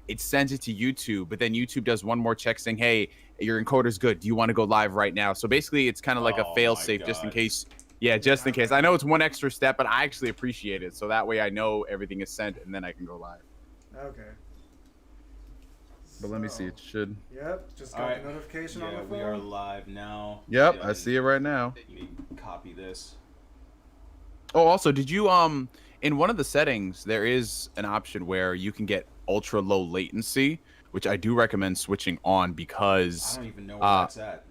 it sends it to YouTube, but then YouTube does one more check saying, hey, your encoder's good. Do you want to go live right now? So basically, it's kind of like a fail safe just in case. Yeah, just in case. I know it's one extra step, but I actually appreciate it. So that way I know everything is sent and then I can go live. Okay. But let me see. It should. Yep. Just got the notification on the phone. We are live now. Yep, I see it right now. Let me copy this. Oh, also, did you in one of the settings there is an option where you can get ultra low latency, which I do recommend switching on because I don't even know where that's at.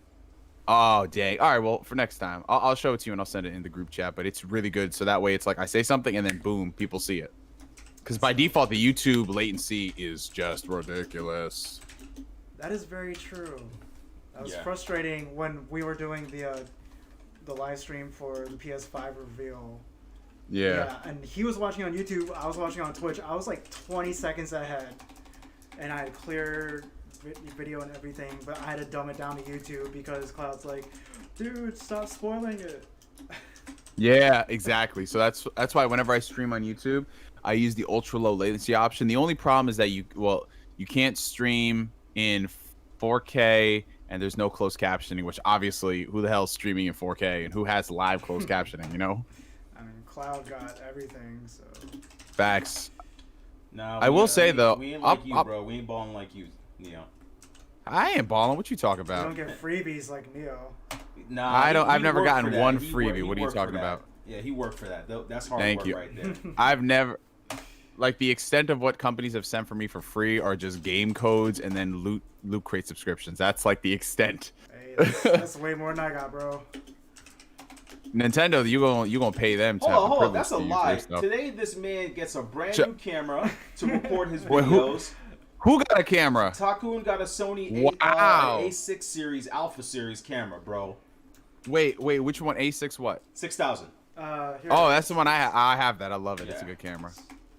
Oh, dang. All right, well, for next time, I'll show it to you and I'll send it in the group chat, but it's really good. So that way it's like I say something and then boom, people see it. Because by default, the YouTube latency is just ridiculous. That is very true. That was frustrating when we were doing the live stream for the PS5 reveal. Yeah, and he was watching on YouTube, I was watching on Twitch. I was like 20 seconds ahead. And I had cleared video and everything, but I had to dumb it down to YouTube because Cloud's like, dude, stop spoiling it. Yeah, exactly. So that's why whenever I stream on YouTube, I use the ultra low latency option. The only problem is that you can't stream in 4K and there's no closed captioning, which obviously who the hell's streaming in 4K and who has live closed captioning, you know? I mean, Cloud got everything, so. Facts. No, I will say though, we ain't like you, bro. We ain't balling like you, Neo. I ain't balling. What you talking about? You don't get freebies like Neo. Nah, I've never gotten one freebie. What are you talking about? Yeah, he worked for that. That's hard Thank work you. right there. I've never, like, the extent of what companies have sent for me for free are just game codes and then loot crate subscriptions. That's like the extent. Hey, that's way more than I got, bro. Nintendo, you gonna pay them to hold on, that's a lie. Today, this man gets a brand new camera to record his videos. Who got a camera? Takun got a Sony A6 series Alpha series camera, bro. Wait, which one? A6 what? 6000. Oh, that's the one I have. That I love it. Yeah. It's a good camera.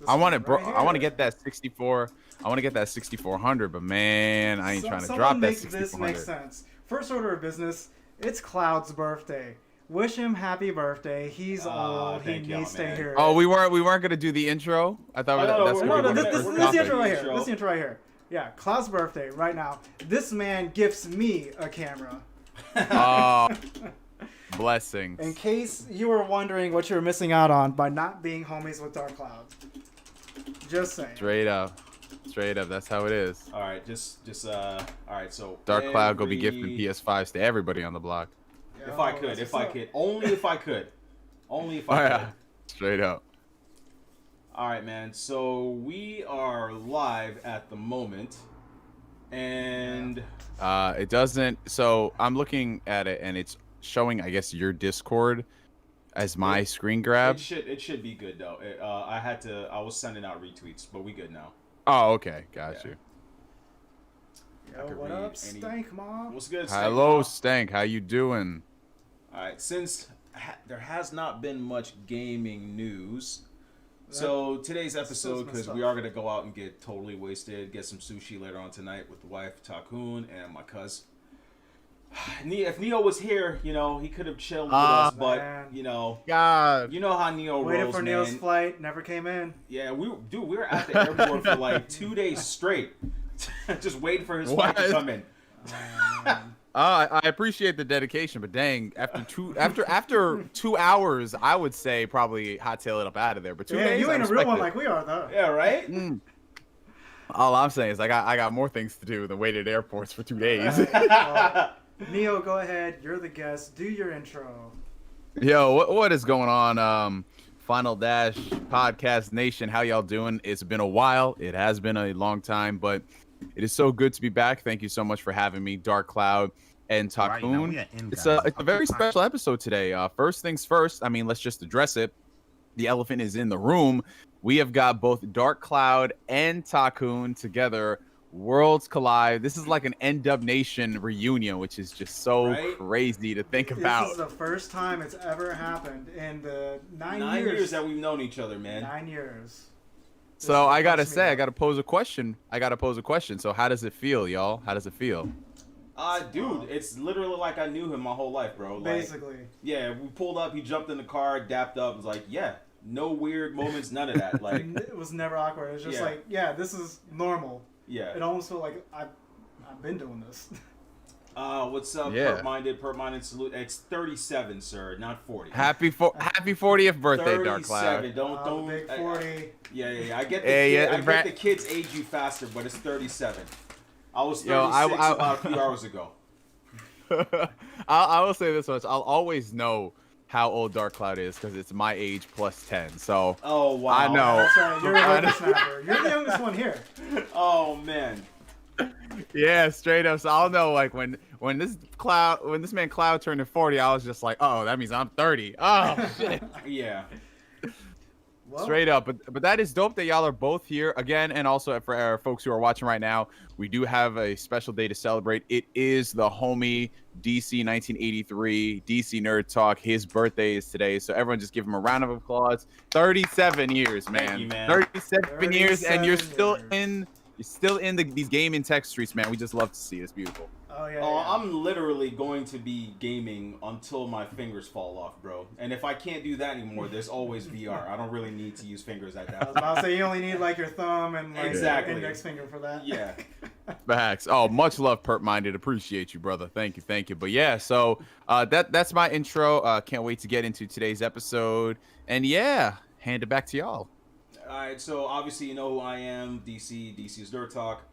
I want it, bro. I want to get that 64. I want to get that 6400, but man, I ain't trying to drop that 6400. This makes sense. First order of business. It's Cloud's birthday. Wish him happy birthday. He's old. He needs to hear it. Oh, we weren't gonna do the intro. I thought that's this the intro right here. This the intro right here. Yeah, Cloud's birthday right now. This man gifts me a camera. Oh, blessings. In case you were wondering what you were missing out on by not being homies with Dark Cloud. Just saying. Straight up. That's how it is. All right, all right. So Dark Cloud go be gifting PS5s to everybody on the block. If I could. Only if I could. Straight up. All right, man. So we are live at the moment. And it doesn't. So I'm looking at it and it's showing, I guess, your Discord as my screen grab. It should be good though. I was sending out retweets, but we good now. Oh, okay. Got you. Yo, what up, Stank Mom? What's good, Stank? Hello, Stank. How you doing? All right, since there has not been much gaming news, so today's episode, because we are going to go out and get totally wasted, get some sushi later on tonight with the wife, Takun, and my cuz. If Neo was here, he could have chilled with us, but, God. You know how Neo rolls, waited for Neo's flight, never came in. Yeah, we were at the airport for like 2 days straight, just waiting for his flight to come in. I appreciate the dedication, but dang, after 2 hours, I would say probably hightail it up out of there. But 2 days, you ain't a real one like we are, though. Yeah, right. All I'm saying is I got more things to do than wait at airports for 2 days. Neo, go ahead. You're the guest. Do your intro. Yo, what is going on? Final Dash Podcast Nation, how y'all doing? It's been a while. It has been a long time, but it is so good to be back. Thank you so much for having me, Dark Cloud and Takun. It's a very special episode today. First things first, I mean, let's just address it. The elephant is in the room. We have got both Dark Cloud and Takun together. Worlds collide. This is like an NW Nation reunion, which is just so crazy to think about. This is the first time it's ever happened in the 9 years that we've known each other, man. 9 years. So I gotta say, I gotta pose a question. So how does it feel, y'all? How does it feel? Dude, it's literally like I knew him my whole life, bro. Like, basically. Yeah, we pulled up, he jumped in the car, dapped up, was like, yeah, No weird moments, none of that. Like it was never awkward. It was just like, yeah, this is normal. Yeah. It almost felt like I've been doing this. What's up, Perp-minded salute. It's 37, sir, not 40. Happy 40th birthday, Dark Cloud. 37. Don't big 40. Yeah. I get the kids age you faster, but it's 37. I was 36 about a few hours ago. I will say this much. I'll always know how old Dark Cloud is because it's my age plus 10. So oh wow, I know. That's right. You're a whippersnapper. You're the youngest one here. Oh man. Yeah, straight up. So I'll know like when this man Cloud turned 40, I was just like, oh, that means I'm 30. Oh shit. Yeah. Well, straight up, but that is dope that y'all are both here again, and also for our folks who are watching right now, we do have a special day to celebrate. It is the homie DC 1983 DC Nerd Talk. His birthday is today, so everyone just give him a round of applause. 37 years, man. Thank you, man. 37 years, and you're still in these gaming tech streets, man. We just love to see it. It's beautiful. Oh yeah. I'm literally going to be gaming until my fingers fall off, bro. And if I can't do that anymore, there's always VR. I don't really need to use fingers at that. I was about to say you only need like your thumb and like exactly. your index finger for that. Yeah. Facts. Oh, much love, Perp-minded. Appreciate you, brother. Thank you. But yeah, so that's my intro. Can't wait to get into today's episode. And yeah, hand it back to y'all. All right. So obviously you know who I am. DC's Nerd Talk.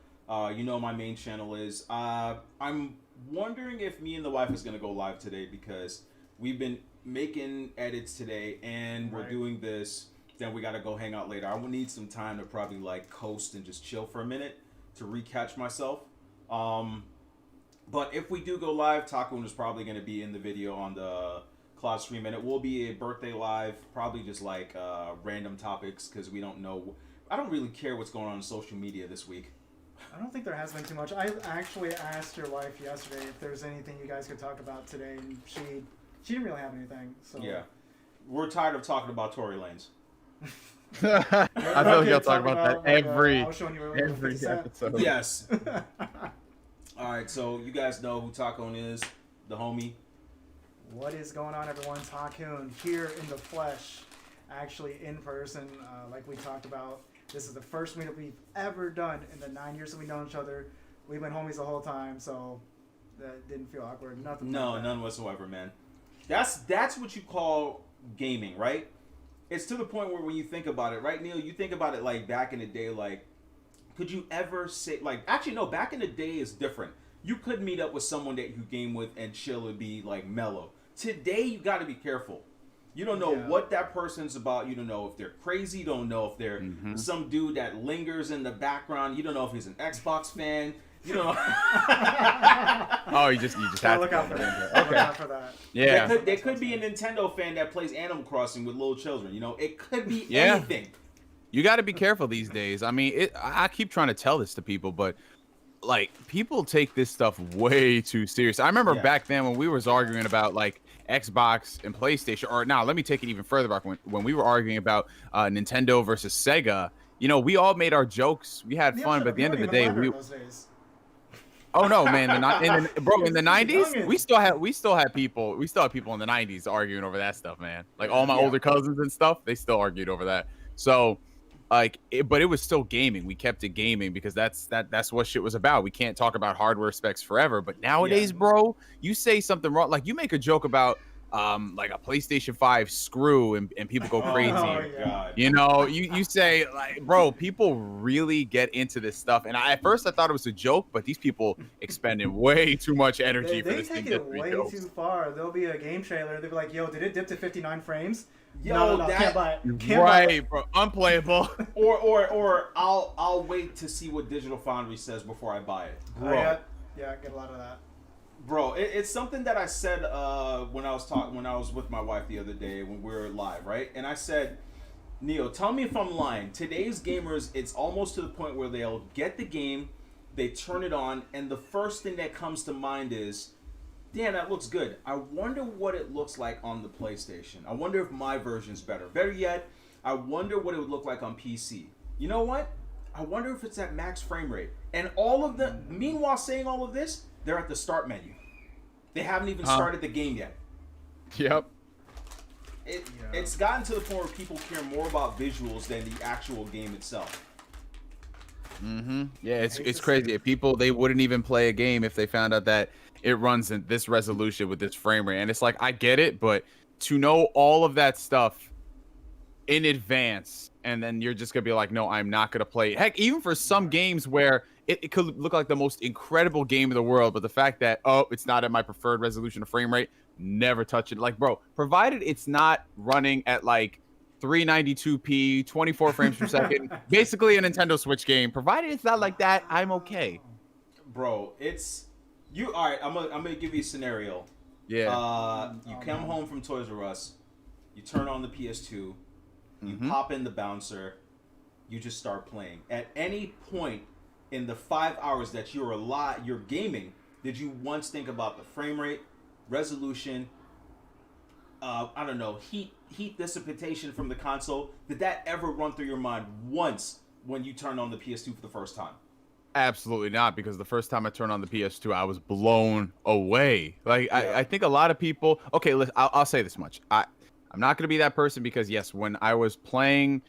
You know my main channel is. I'm wondering if me and the wife is gonna go live today because we've been making edits today and we're doing this. Then we gotta go hang out later. I will need some time to probably like coast and just chill for a minute to recatch myself. But if we do go live, Takun is probably gonna be in the video on the Cloud stream, and it will be a birthday live. Probably just like random topics because we don't know. I don't really care what's going on social media this week. I don't think there has been too much. I actually asked your wife yesterday if there was anything you guys could talk about today, and she didn't really have anything. So yeah, we're tired of talking about Tory Lanez. I feel like y'all talk about that every episode. Yes. All right, so you guys know who Takun is, the homie. What is going on, everyone? Takun here in the flesh, actually in person, like we talked about. This is the first meetup we've ever done in the 9 years that we've known each other. We've been homies the whole time, so that didn't feel awkward. Nothing. No, like that. none whatsoever, man. That's what you call gaming, right? It's to the point where when you think about it, right, Neil? You think about it like back in the day, like, could you ever say, like, actually, no, back in the day is different. You could meet up with someone that you game with and chill and be, like, mellow. Today, you got to be careful. You don't know what that person's about. You don't know if they're crazy. You don't know if they're some dude that lingers in the background. You don't know if he's an Xbox fan. You don't know. Oh, you just have look to out for that. Okay. Look out for that. Yeah. There could be a Nintendo fan that plays Animal Crossing with little children. You know, it could be anything. You got to be careful these days. I mean, I keep trying to tell this to people, but like people take this stuff way too serious. I remember back then when we was arguing about like Xbox and PlayStation, or now let me take it even further back when we were arguing about Nintendo versus Sega. You know, we all made our jokes. We had fun, but at the end of the day, oh no, man! In the '90s, we still had people in the '90s arguing over that stuff, man. Like all my older cousins and stuff, they still argued over that. So, like, but it was still gaming. We kept it gaming because that's what shit was about. We can't talk about hardware specs forever. But nowadays, bro, you say something wrong, like you make a joke about like a PlayStation 5 screw and people go crazy. Oh, God. You know, you say like, bro, people really get into this stuff. And at first I thought it was a joke, but these people expending way too much energy for this thing. They take it way too far. There'll be a game trailer. They'll be like, yo, did it dip to 59 frames? Yo, no, can't buy it. Right, bro, unplayable. or I'll wait to see what Digital Foundry says before I buy it. Bro. Yeah, get a lot of that. Bro, it's something that I said when I was with my wife the other day when we were live, right? And I said, Neo, tell me if I'm lying. Today's gamers, it's almost to the point where they'll get the game, they turn it on, and the first thing that comes to mind is, damn, that looks good. I wonder what it looks like on the PlayStation. I wonder if my version's better. Better yet, I wonder what it would look like on PC. You know what? I wonder if it's at max frame rate. And meanwhile saying all of this, they're at the start menu. They haven't even started the game yet. Yep. It's gotten to the point where people care more about visuals than the actual game itself. Yeah, it's crazy. People, they wouldn't even play a game if they found out that it runs in this resolution with this frame rate. And it's like, I get it, but to know all of that stuff in advance, and then you're just gonna be like, no, I'm not gonna play it. Heck, even for some games where it could look like the most incredible game in the world, but the fact that, oh, it's not at my preferred resolution of frame rate, never touch it. Like, bro, provided it's not running at like 392p, 24 frames per second, basically a Nintendo Switch game, provided it's not like that, I'm okay. Bro, it's you. All right, I'm gonna give you a scenario. Yeah. You come home from Toys R Us, you turn on the PS2, you pop in the bouncer, you just start playing. At any point in the 5 hours that you're gaming, did you once think about the frame rate, resolution, I don't know, heat dissipation from the console? Did that ever run through your mind once when you turned on the PS2 for the first time? Absolutely not, because the first time I turned on the PS2, I was blown away. Like, yeah. I think a lot of people... Okay, listen, I'll say this much. I'm not going to be that person because, yes, when I was playing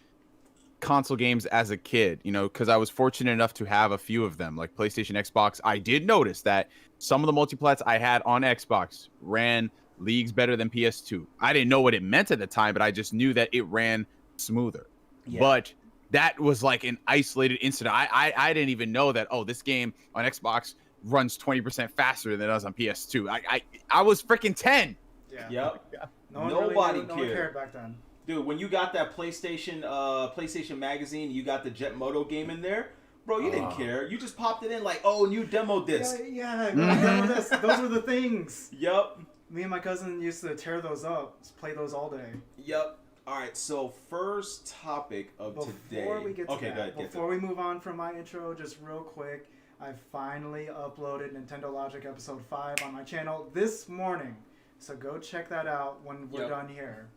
console games as a kid, you know, because I was fortunate enough to have a few of them, like PlayStation, Xbox, I did notice that some of the multiplats I had on Xbox ran leagues better than PS2. I didn't know what it meant at the time, but I just knew that it ran smoother. Yeah. But that was like an isolated incident. I didn't even know that, oh, this game on Xbox runs 20% faster than it does on PS2. I was freaking 10. Yeah. Yep. Yeah. Nobody no one cared back then. Dude, when you got that PlayStation magazine, you got the Jet Moto game in there, bro, you didn't care. You just popped it in like, oh, new demo disc. Yeah, demo disc. Those were the things. Yep. Me and my cousin used to tear those up, just play those all day. Yep. All right, so first topic of today. Before we get to that, before we move on from my intro, just real quick, I finally uploaded Nintendo Logic Episode 5 on my channel this morning. So go check that out when we're done here.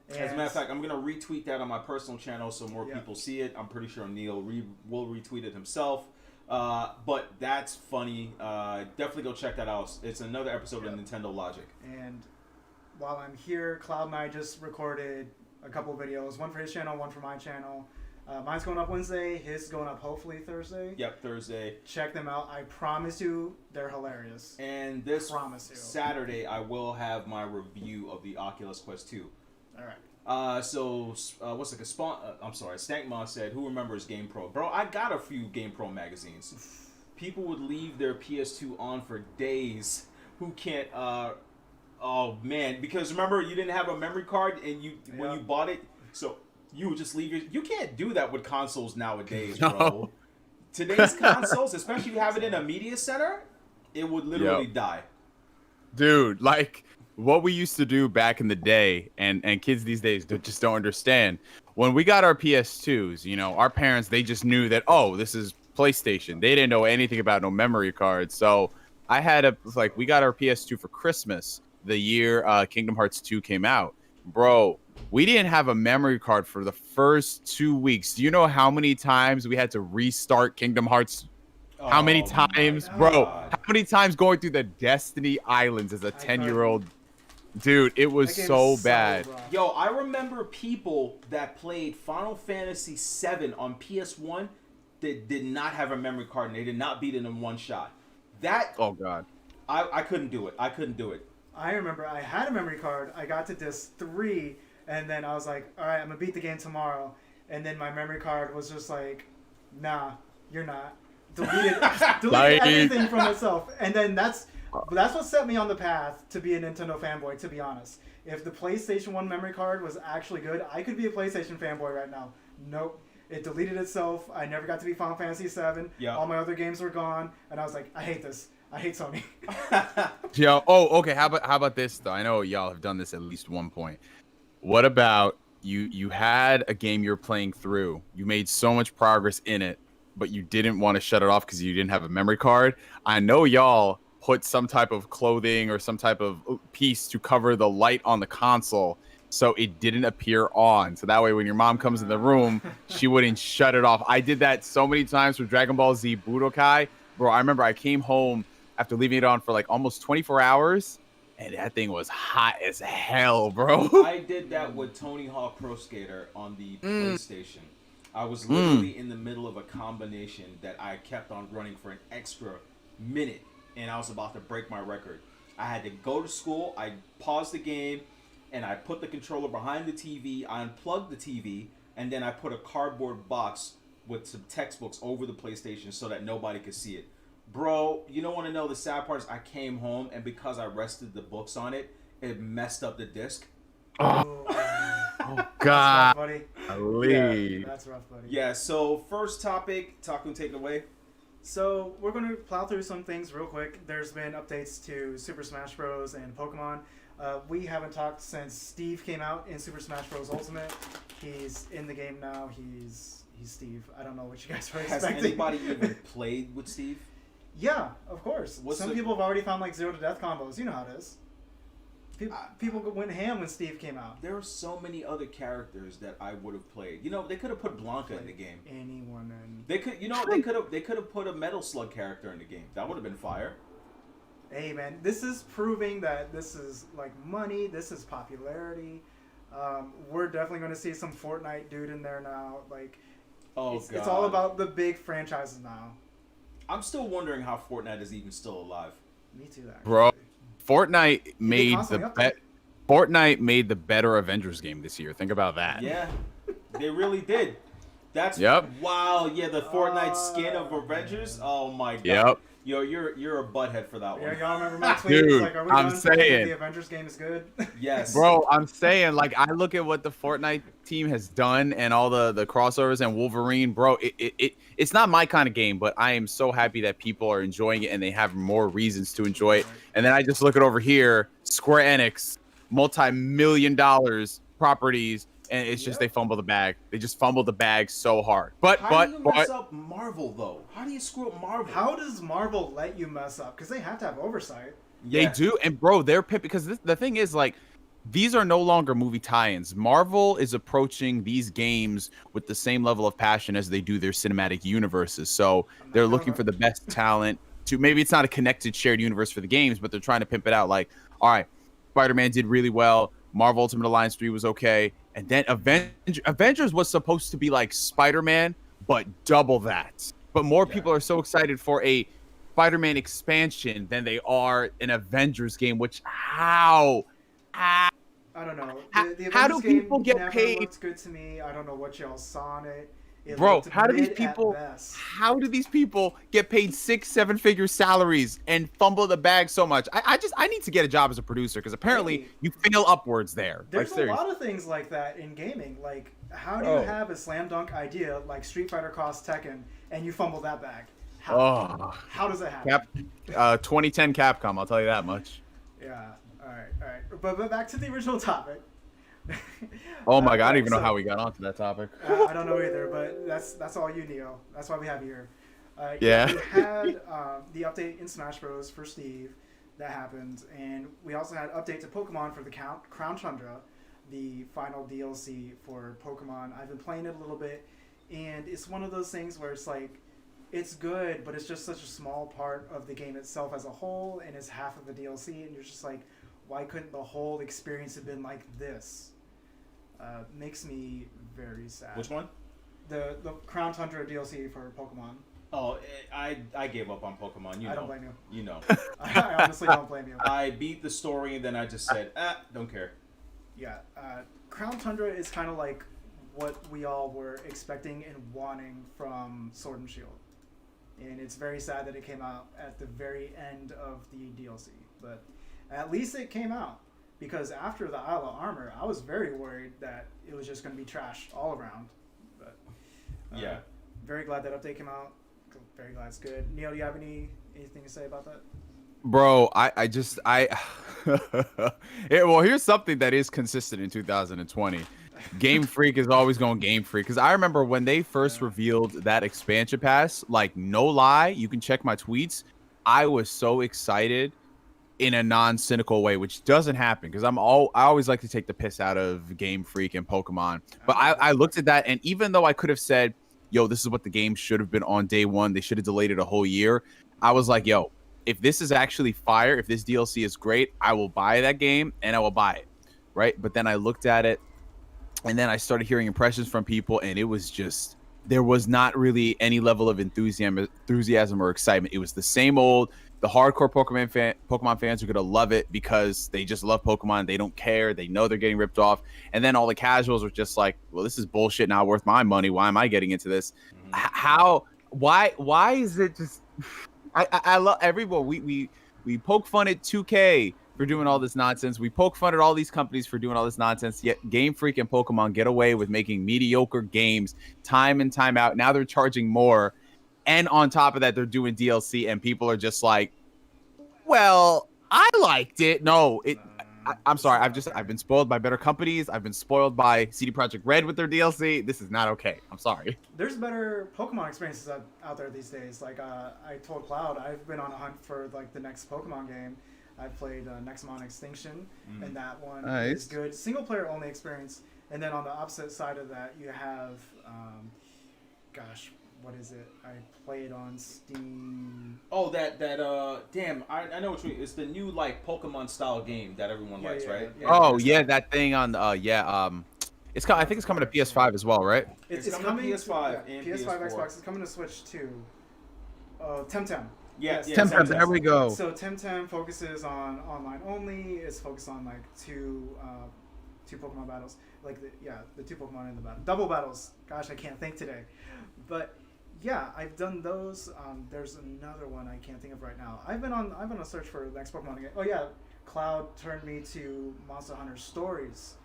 And as a matter of fact, I'm going to retweet that on my personal channel so more people see it. I'm pretty sure Neil will retweet it himself. But that's funny. Definitely go check that out. It's another episode of Nintendo Logic. And while I'm here, Cloud and I just recorded a couple videos. One for his channel, one for my channel. Mine's going up Wednesday. His is going up hopefully Thursday. Yep, Thursday. Check them out. I promise you, they're hilarious. And this Saturday, I will have my review of the Oculus Quest 2. All right. What's like a spawn? I'm sorry. Stankma said, "Who remembers GamePro?" Bro, I got a few GamePro magazines. People would leave their PS2 on for days. Who can't? Oh man, because remember you didn't have a memory card, and when you bought it, so you would just leave it. You can't do that with consoles nowadays, bro. No. Today's consoles, especially if you have it in a media center, it would literally die. Dude, like what we used to do back in the day, and kids these days just don't understand. When we got our PS2s, you know, our parents, they just knew that, oh, this is PlayStation. They didn't know anything about no memory cards. So we got our PS2 for Christmas the year Kingdom Hearts 2 came out. Bro, we didn't have a memory card for the first 2 weeks. Do you know how many times we had to restart Kingdom Hearts? How many times, bro? How many times going through the Destiny Islands as a 10-year-old? Dude, it was so bad. Yo, I remember people that played Final Fantasy VII on PS1 that did not have a memory card, and they did not beat it in one shot. Oh, God. I couldn't do it. I couldn't do it. I remember I had a memory card. I got to disc 3, and then I was like, all right, I'm going to beat the game tomorrow. And then my memory card was just like, nah, you're not. Deleted everything from itself. And then that's what set me on the path to be a Nintendo fanboy, to be honest. If the PlayStation 1 memory card was actually good, I could be a PlayStation fanboy right now. Nope. It deleted itself. I never got to be Final Fantasy VII. Yep. All my other games were gone. And I was like, I hate this. I hate Sony. Yo, okay. How about this, though? I know y'all have done this at least one point. What about you had a game you're playing through. You made so much progress in it, but you didn't want to shut it off because you didn't have a memory card. I know y'all put some type of clothing or some type of piece to cover the light on the console so it didn't appear on. So that way when your mom comes in the room, she wouldn't shut it off. I did that so many times with Dragon Ball Z Budokai. Bro, I remember I came home after leaving it on for like almost 24 hours, and that thing was hot as hell, bro. I did that with Tony Hawk Pro Skater on the PlayStation. I was literally in the middle of a combination that I kept on running for an extra minute, and I was about to break my record. I had to go to school, I paused the game, and I put the controller behind the TV, I unplugged the TV, and then I put a cardboard box with some textbooks over the PlayStation so that nobody could see it. Bro, you don't want to know the sad part is I came home, and because I rested the books on it, it messed up the disc. Oh God. That's rough, buddy. Yeah, that's rough, buddy. Yeah, so first topic, Takun, take it away. So we're going to plow through some things real quick. There's been updates to Super Smash Bros. And Pokemon. We haven't talked since Steve came out in Super Smash Bros. Ultimate. He's in the game now. He's Steve. I don't know what you guys were expecting. Has anybody even played with Steve? Yeah, of course. Some people have already found like 0 to death combos. You know how it is. People went ham when Steve came out. There are so many other characters that I would have played. You know, they could have put Blanca in the game. Anyone in. They could, they could have put a Metal Slug character in the game. That would have been fire. Hey man, this is proving that this is like money. This is popularity. We're definitely going to see some Fortnite dude in there now. Like, it's all about the big franchises now. I'm still wondering how Fortnite is even still alive. Me too, actually. Bro. Fortnite made the better Avengers game this year. Think about that. Yeah, they really did. That's wow. Yeah, the Fortnite skin of Avengers. Oh my god. Yep. Yo, you're a butthead for that one. Yeah, y'all remember my tweet? Dude, like, are we I'm done saying the Avengers game is good. Yes, bro. I'm saying, like, I look at what the Fortnite team has done and all the crossovers and Wolverine, bro. It's not my kind of game, but I am so happy that people are enjoying it and they have more reasons to enjoy it. And then I just look at over here, Square Enix, multi-million-dollar properties. And it's just they fumble the bag. They just fumble the bag so hard. But how do you mess up Marvel though? How do you screw up Marvel? How does Marvel let you mess up? Because they have to have oversight. They do, and bro, they're because the thing is, like, these are no longer movie tie-ins. Marvel is approaching these games with the same level of passion as they do their cinematic universes. So they're looking for the best talent to. Maybe it's not a connected shared universe for the games, but they're trying to pimp it out. Like, all right, Spider-Man did really well. Marvel Ultimate Alliance 3 was okay. And then Avengers was supposed to be like Spider-Man, but double that. But more people are so excited for a Spider-Man expansion than they are an Avengers game, which I don't know. The how do people get paid? Looks good to me. I don't know what y'all saw on it. Bro, how do these people get paid 6-7 figure salaries and fumble the bag so much? I need to get a job as a producer because apparently you fail upwards there. There's a lot of things like that in gaming. Like, how do you have a slam dunk idea like Street Fighter Cross Tekken and you fumble that bag? How does that happen? 2010 Capcom, I'll tell you that much. Yeah. All right. But back to the original topic. Oh my god, I don't even know how we got onto that topic. I don't know either, but that's all you, Neo. That's why we have you here. We had the update in Smash Bros. For Steve that happened, and we also had update to Pokemon for the Crown Tundra, the final DLC for Pokemon. I've been playing it a little bit, and it's one of those things where it's like, it's good, but it's just such a small part of the game itself as a whole, and it's half of the DLC, and you're just like, why couldn't the whole experience have been like this? Makes me very sad. Which one? The Crown Tundra DLC for Pokemon. Oh, I gave up on Pokemon. I don't blame you. You know. I honestly don't blame you. I beat the story and then I just said, don't care. Yeah. Crown Tundra is kind of like what we all were expecting and wanting from Sword and Shield. And it's very sad that it came out at the very end of the DLC. But at least it came out. Because after the Isle of Armor, I was very worried that it was just going to be trash all around. But very glad that update came out. Very glad it's good. Neil, do you have anything to say about that? Bro, well, here's something that is consistent in 2020. Game Freak is always going Game Freak. Because I remember when they first revealed that expansion pass, like, no lie, you can check my tweets. I was so excited in a non-cynical way, which doesn't happen because I always like to take the piss out of Game Freak and Pokemon. But I looked at that, and even though I could have said, yo, this is what the game should have been on day one, they should have delayed it a whole year, I was like, yo, if this is actually fire, if this DLC is great, I will buy that game and I will buy it, right? But then I looked at it, and then I started hearing impressions from people, and it was just there was not really any level of enthusiasm or excitement. It was the same old. The hardcore Pokemon fans are gonna love it because they just love Pokemon. They don't care. They know they're getting ripped off. And then all the casuals were just like, "Well, this is bullshit. Not worth my money. Why am I getting into this? How? Why is it just?" I love everyone. We poke fun at 2K for doing all this nonsense. We poke fun at all these companies for doing all this nonsense. Yet Game Freak and Pokemon get away with making mediocre games time and time out. Now they're charging more, and on top of that, they're doing DLC, and people are just like, "Well, I liked it." No, I'm sorry. I've been spoiled by better companies. I've been spoiled by CD Projekt Red with their DLC. This is not okay. I'm sorry. There's better Pokemon experiences out there these days. Like I told Cloud, I've been on a hunt for like the next Pokemon game. I've played Nexamon Extinction, and that one is good. Single player only experience. And then on the opposite side of that, you have, what is it? I play it on Steam. Oh, damn, I know what you mean. It's the new, like, Pokemon style game that everyone likes, right? Yeah, that thing on, I think it's coming to PS5 as well, right? It's coming to PS5 and PS5, PS4. Xbox. It's coming to Switch too. Temtem. Yes, Temtem, there we go. So Temtem focuses on online only. It's focused on, like, two Pokemon battles. Like, the two Pokemon in the battle. Double battles. Gosh, I can't think today. But... yeah, I've done those. There's another one I can't think of right now. I've been on a search for the next Pokemon game. Oh yeah, Cloud turned me to Monster Hunter Stories,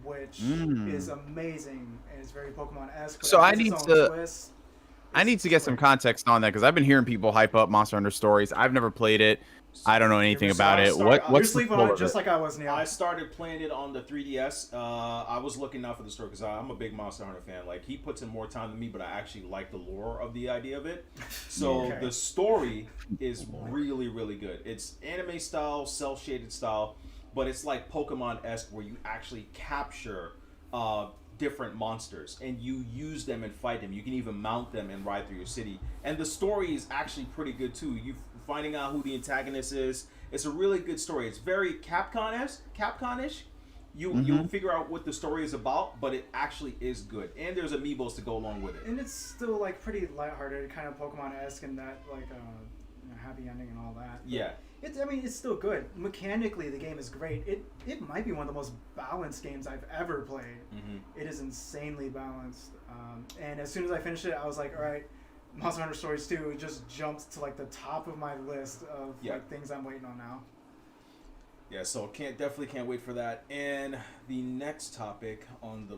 which is amazing and it's very Pokemon-esque. So I need to get some context on that because I've been hearing people hype up Monster Hunter Stories. I've never played it. I don't know anything about it. What's sleep on it just like I was, Neil. I started playing it on the 3DS. I was looking out for the story because I'm a big Monster Hunter fan. Like, he puts in more time than me, but I actually like the lore of the idea of it. So the story is really, really good. It's anime style, cel-shaded style, but it's like Pokemon-esque where you actually capture different monsters and you use them and fight them. You can even mount them and ride through your city. And the story is actually pretty good too. You finding out who the antagonist is. It's a really good story. It's very Capcom-ish. You'll figure out what the story is about, but it actually is good. And there's amiibos to go along with it. And it's still like pretty lighthearted, kind of Pokemon-esque and that like happy ending and all that. Yeah. It's still good. Mechanically, the game is great. It might be one of the most balanced games I've ever played. It is insanely balanced. And as soon as I finished it, I was like, all right, Monster Hunter Stories 2 just jumped to like the top of my list of like things I'm waiting on now. Yeah, so definitely can't wait for that. And the next topic on the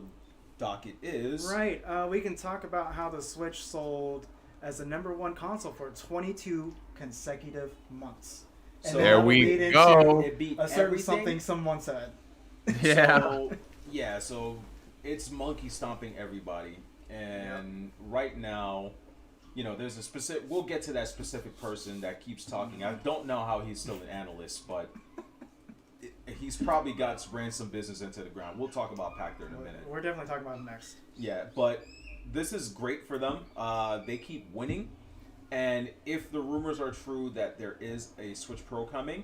docket is we can talk about how the Switch sold as the #1 console for 22 consecutive months. And so there we go. It beat a certain something someone said. Yeah. So it's monkey stomping everybody, and right now, there's a specific. We'll get to that specific person that keeps talking. I don't know how he's still an analyst, but he's probably ran some business into the ground. We'll talk about Pachter in a minute. We're definitely talking about him next. Yeah, but this is great for them. They keep winning. And if the rumors are true that there is a Switch Pro coming,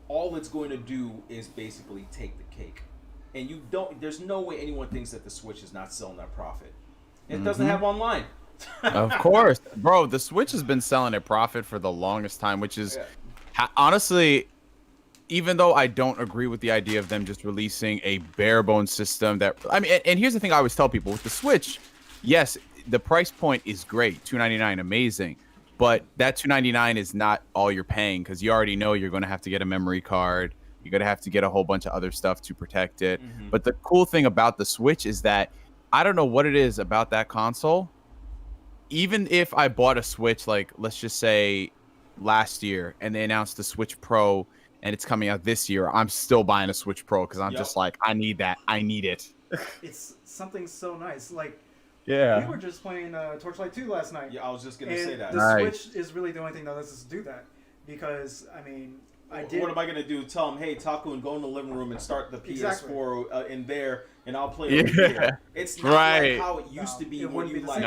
all it's going to do is basically take the cake. And there's no way anyone thinks that the Switch is not selling that profit. It doesn't have online. Of course. Bro, the Switch has been selling at profit for the longest time, which is honestly, even though I don't agree with the idea of them just releasing a bare bones system and here's the thing I always tell people with the Switch, yes, the price point is great, $299, amazing. But that $299 is not all you're paying because you already know you're going to have to get a memory card. You're going to have to get a whole bunch of other stuff to protect it. But the cool thing about the Switch is that I don't know what it is about that console. Even if I bought a Switch, like let's just say last year, and they announced the Switch Pro and it's coming out this year, I'm still buying a Switch Pro because I'm just like, I need that. I need it. It's something so nice. Like, yeah. We were just playing Torchlight 2 last night. Yeah, I was just going to say that. The Switch is really the only thing that lets us do that. Because, What am I gonna do? Tell him, hey, Takun, go in the living room and start the PS4 in there, and I'll play it over here. It's not like how it used to be when you like.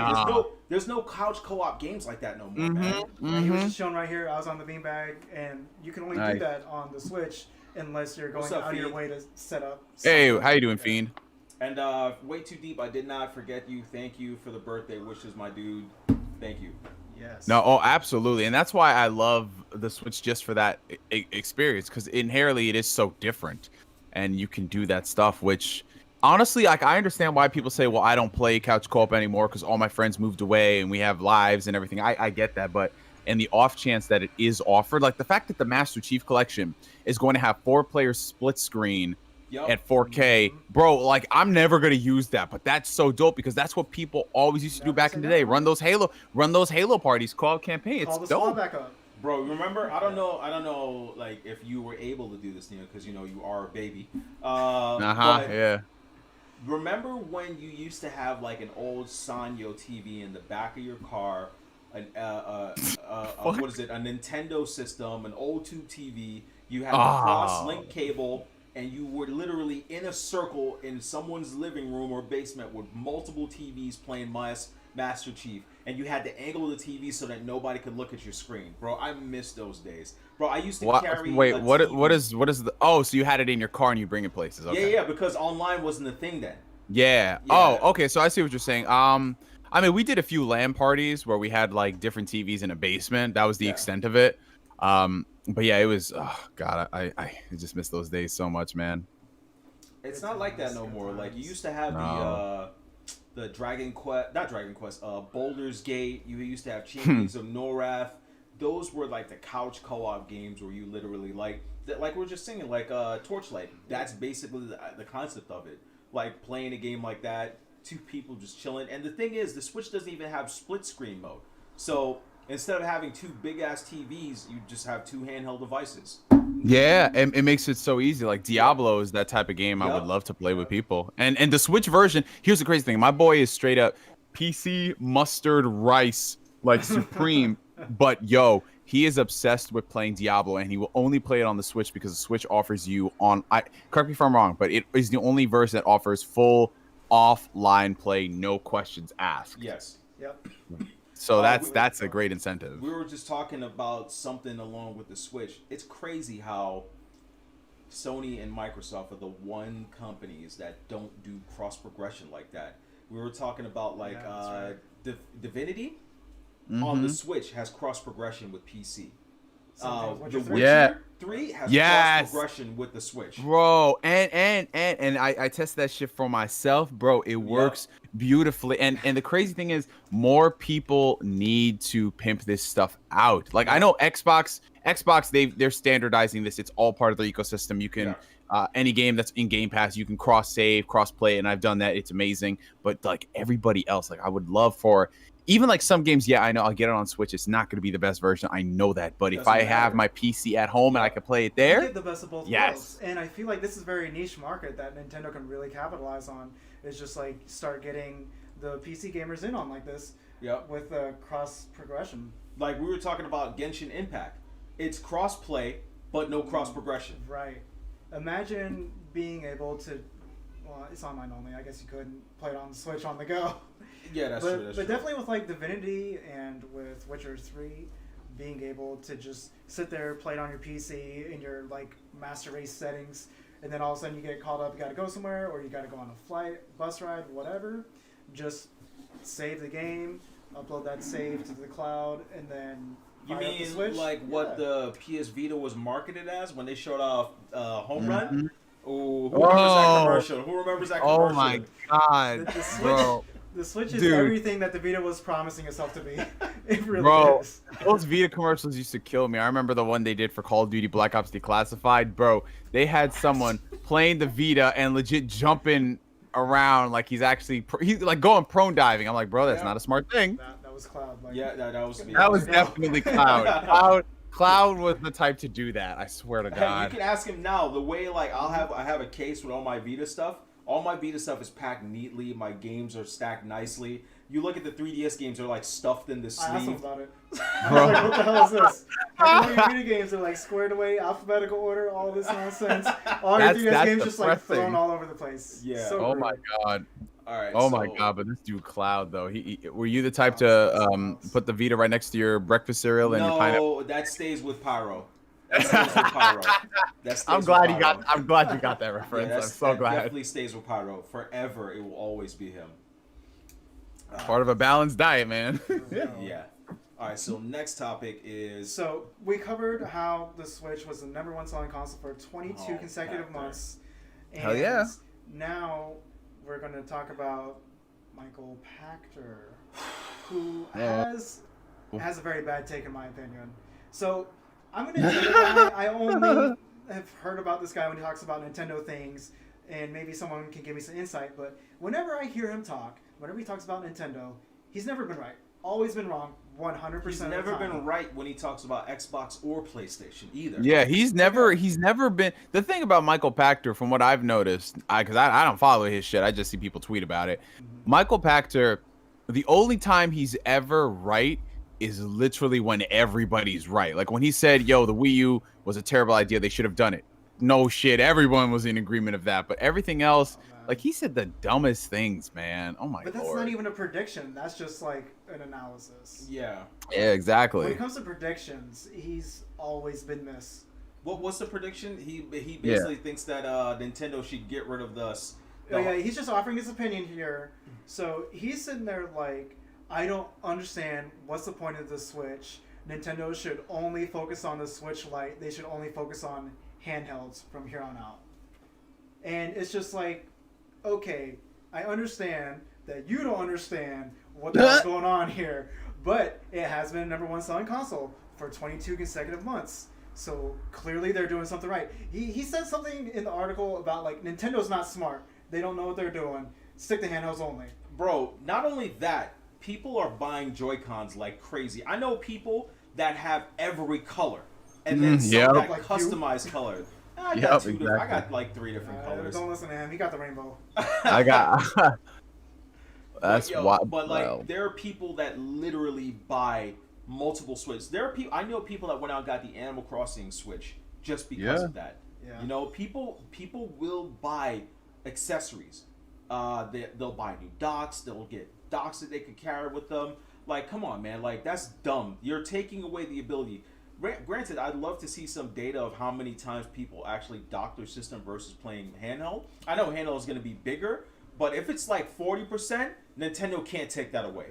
There's no couch co-op games like that no more, man. He was just shown right here. I was on the beanbag, and you can only do that on the Switch unless you're going out of your way to set up. Hey, how you doing, Fiend? And way too deep. I did not forget you. Thank you for the birthday wishes, my dude. Thank you. Yes. No, oh, absolutely, and that's why I love the Switch just for that experience, because inherently it is so different, and you can do that stuff. Which, honestly, like I understand why people say, "Well, I don't play couch co-op anymore because all my friends moved away and we have lives and everything." I get that, but in the off chance that it is offered, like the fact that the Master Chief Collection is going to have 4-player split screen. Yep. At 4K, bro, like I'm never gonna use that, but that's so dope because that's what people always used to do back in the day. Run those Halo parties, co-op campaign. It's dope. Back up. Bro, remember? I don't know, like if you were able to do this, Neo, because you are a baby. Yeah. Remember when you used to have like an old Sanyo TV in the back of your car, what is it? A Nintendo system, an old tube TV. You had a cross-link cable. And you were literally in a circle in someone's living room or basement with multiple TVs playing Master Chief. And you had to angle the TV so that nobody could look at your screen. Bro, I miss those days. Bro, I used to carry what is the... Oh, so you had it in your car and you bring it places. Okay. Yeah, because online wasn't a thing then. Yeah. Oh, okay, so I see what you're saying. I mean, we did a few LAN parties where we had, like, different TVs in a basement. That was the extent of it. But yeah, it was. Oh God, I just miss those days so much, man. It's not like that no more. Like you used to have the not Dragon Quest, Baldur's Gate. You used to have Champions of Norath. Those were like the couch co-op games where you literally like we're just singing like Torchlight. That's basically the concept of it. Like playing a game like that, 2 people just chilling. And the thing is, the Switch doesn't even have split screen mode, so. Instead of having 2 big-ass TVs, you just have 2 handheld devices. Yeah, and it makes it so easy. Like, Diablo is that type of game I would love to play with people. And the Switch version, here's the crazy thing. My boy is straight up PC mustard rice, like, supreme. But, yo, he is obsessed with playing Diablo, and he will only play it on the Switch because the Switch offers you correct me if I'm wrong, but it is the only version that offers full offline play, no questions asked. Yes. Yep. So that's a great incentive. We were just talking about something along with the Switch. It's crazy how Sony and Microsoft are the one companies that don't do cross progression like that. We were talking about like Divinity on the Switch has cross progression with PC. The Witcher 3 has cross progression with the Switch, bro. And I tested that shit for myself, bro. It works beautifully. And the crazy thing is, more people need to pimp this stuff out. Like I know Xbox, they're standardizing this. It's all part of their ecosystem. You can any game that's in Game Pass, you can cross save, cross play, and I've done that. It's amazing. But like everybody else, like I would love for. Even like some games, I know I'll get it on Switch. It's not going to be the best version. I know that. But if I have my PC at home and I can play it there, you get the best of both worlds. And I feel like this is a very niche market that Nintendo can really capitalize on. Is just like start getting the PC gamers in on like this with cross progression. Like we were talking about Genshin Impact. It's cross play, but no cross progression. Right. Imagine being able to. Well, it's online only. I guess you couldn't play it on the Switch on the go. Yeah, that's true. But definitely with like Divinity and with Witcher 3, being able to just sit there, play it on your PC in your like master race settings, and then all of a sudden you get called up, you gotta go somewhere, or you gotta go on a flight, bus ride, whatever. Just save the game, upload that save to the cloud, and then you mean the Switch. Like what the PS Vita was marketed as when they showed off Home Run? Ooh, who remembers that commercial? Who remembers that commercial? Oh my god, bro. The Switch is everything that the Vita was promising itself to be. It really is. Those Vita commercials used to kill me. I remember the one they did for Call of Duty Black Ops Declassified. Bro, they had someone playing the Vita and legit jumping around like he's like going prone diving. I'm like, bro, that's not a smart thing. That was Cloud. Like, that was definitely Cloud. Cloud was the type to do that. I swear to God. You can ask him now. The way like I have a case with all my Vita stuff. All my Vita stuff is packed neatly. My games are stacked nicely. You look at the 3DS games; they're like stuffed in the sleeve. I asked him about it. I was like, "What the hell is this? How come all your video games are like squared away, alphabetical order, all this nonsense? All your 3DS games just like thrown all over the place." Yeah. So oh my god. All right. Oh my god! But this dude Cloud though, were you the type to put the Vita right next to your breakfast cereal and your pineapple? No, that stays with Pyro. That stays with Pyro. I'm glad you got that reference. Yeah, I'm so glad. Definitely stays with Pyro forever. It will always be him. Part of a balanced diet, man. Yeah. All right. So next topic is. So we covered how the Switch was the #1 selling console for 22 consecutive months. And hell yeah! Now we're going to talk about Michael Pachter, who has a very bad take in my opinion. So I'm going to say that I only have heard about this guy when he talks about Nintendo things, and maybe someone can give me some insight, but whenever I hear him talk, whenever he talks about Nintendo, he's never been right. Always been wrong, 100% of the time. He's never been right when he talks about Xbox or PlayStation either. Yeah, he's never been. The thing about Michael Pachter, from what I've noticed, because I don't follow his shit, I just see people tweet about it. Mm-hmm. Michael Pachter, the only time he's ever right is literally when everybody's right. Like when he said, "Yo, the Wii U was a terrible idea. They should have done it." No shit, everyone was in agreement of that. But everything else, like he said the dumbest things, man. Oh my god. But that's not even a prediction. That's just like an analysis. Yeah. Yeah, exactly. When it comes to predictions, he's always been this. What's the prediction? He basically thinks that Nintendo should get rid of the. Oh yeah, he's just offering his opinion here. So he's sitting there like, I don't understand what's the point of the Switch. Nintendo should only focus on the Switch Lite. They should only focus on handhelds from here on out. And it's just like, okay, I understand that you don't understand what the hell's going on here, but it has been a #1 selling console for 22 consecutive months. So clearly they're doing something right. He said something in the article about like Nintendo's not smart. They don't know what they're doing. Stick to handhelds only. Bro, not only that, people are buying Joy-Cons like crazy. I know people that have every color. And then some that like customized color. I got I got like 3 different colors. Don't listen to him. He got the rainbow. I got. That's wild. But like, there are people that literally buy multiple Switches. There are people. I know people that went out and got the Animal Crossing Switch just because of that. Yeah. You know, people will buy accessories. They'll buy new docks. They'll get docks that they could carry with them. Like, come on, man. Like, that's dumb. You're taking away the ability. Granted, I'd love to see some data of how many times people actually dock their system versus playing handheld. I know handheld is going to be bigger, but if it's like 40%, Nintendo can't take that away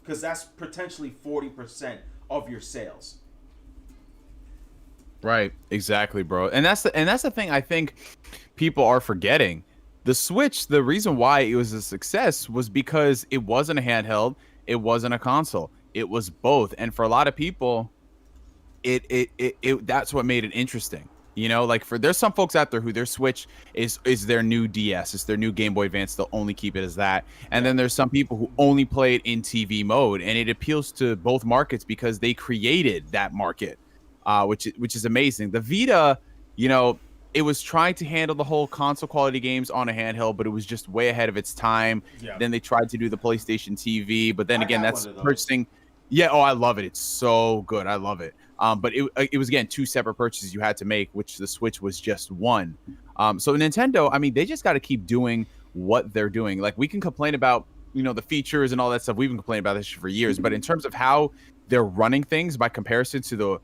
because that's potentially 40% of your sales. Right, exactly, bro. And that's the thing I think people are forgetting. The Switch, the reason why it was a success was because it wasn't a handheld, it wasn't a console. It was both. And for a lot of people, it that's what made it interesting. You know, like there's some folks out there who their Switch is their new DS, it's their new Game Boy Advance. They'll only keep it as that. And then there's some people who only play it in TV mode, and it appeals to both markets because they created that market, which is amazing. The Vita, you know, it was trying to handle the whole console quality games on a handheld, but it was just way ahead of its time. Yeah. Then they tried to do the PlayStation TV, but then again, that's purchasing. Yeah, oh, I love it. It's so good. I love it. But it was, again, 2 separate purchases you had to make, which the Switch was just one. So Nintendo, I mean, they just got to keep doing what they're doing. Like, we can complain about, you know, the features and all that stuff. We've been complaining about this for years. But in terms of how they're running things by comparison to the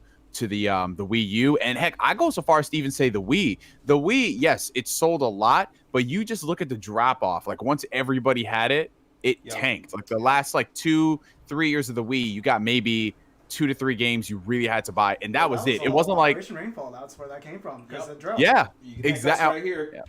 Wii U, and heck, I go so far as to even say the Wii. The Wii, yes, it sold a lot, but you just look at the drop off. Like, once everybody had it, it tanked. Like the last 2-3 years of the Wii, you got maybe 2 to 3 games you really had to buy, and that was it. It wasn't like Operation Rainfall. That's where that came from. Because the drought. Yeah, exactly. Right here.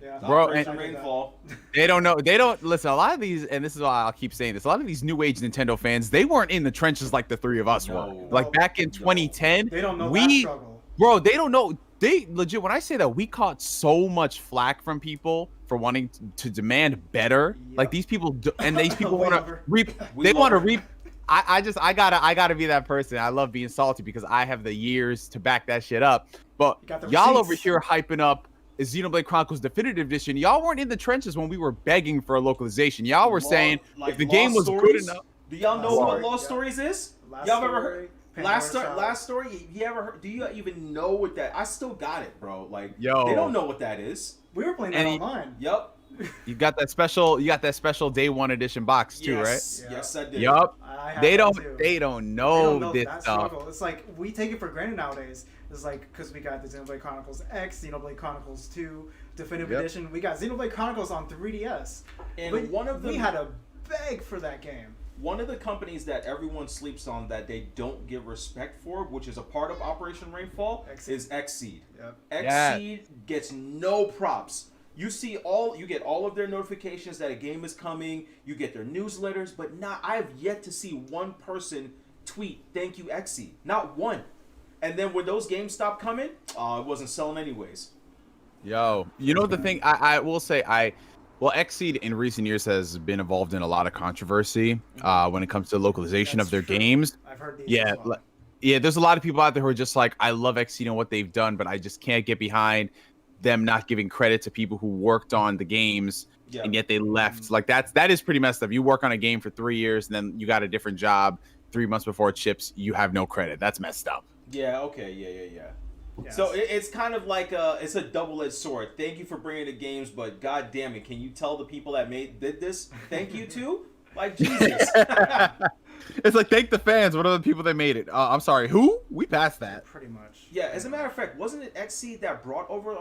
Yeah. Bro, and Rainfall. They don't know. They don't listen. A lot of these, and this is why I'll keep saying this. A lot of these new age Nintendo fans, they weren't in the trenches like the 3 of us were. Like back in 2010, they don't know that struggle. Bro, they don't know. They legit. When I say that, we caught so much flack from people for wanting to demand better. Yep. Like these people, and these people want to reap. They want to reap. I gotta be that person. I love being salty because I have the years to back that shit up. But y'all over here hyping up Xenoblade Chronicles Definitive Edition, y'all weren't in the trenches when we were begging for a localization. Y'all were saying like if the game was stories? good enough. Do y'all know what Lost Stories is? Y'all ever heard? Last story. You ever heard? Do you even know what that? I still got it, bro. Like, they don't know what that is. We were playing that online. Yup. You got that special day one edition box too, right? Yes, I did. Yup. They don't know this stuff. It's like we take it for granted nowadays. It's like because we got the Xenoblade Chronicles X, Xenoblade Chronicles 2, Definitive Edition. We got Xenoblade Chronicles on 3DS. And we had to beg for that game. One of the companies that everyone sleeps on that they don't give respect for, which is a part of Operation Rainfall, is Xseed. Yep. Xseed gets no props. You get all of their notifications that a game is coming. You get their newsletters, but I have yet to see one person tweet "Thank you, Xseed." Not one. And then when those games stopped coming, it wasn't selling anyways. Yo, you know the thing? I will say Xseed in recent years has been involved in a lot of controversy when it comes to localization of their games. I've heard these. Yeah, yeah. There's a lot of people out there who are just like, I love Xseed and what they've done, but I just can't get behind them not giving credit to people who worked on the games and yet they left. Like that is pretty messed up. You work on a game for 3 years and then you got a different job 3 months before it ships. You have no credit. That's messed up. Yeah. Okay. Yeah. Yes. So it's kind of like it's a double-edged sword. Thank you for bringing the games, but god damn it, can you tell the people that did this thank you too? Like, Jesus. It's like, thank the fans. What are the people that made it? I'm sorry, who? We passed that. Pretty much. Yeah, as a matter of fact, wasn't it Xseed that brought over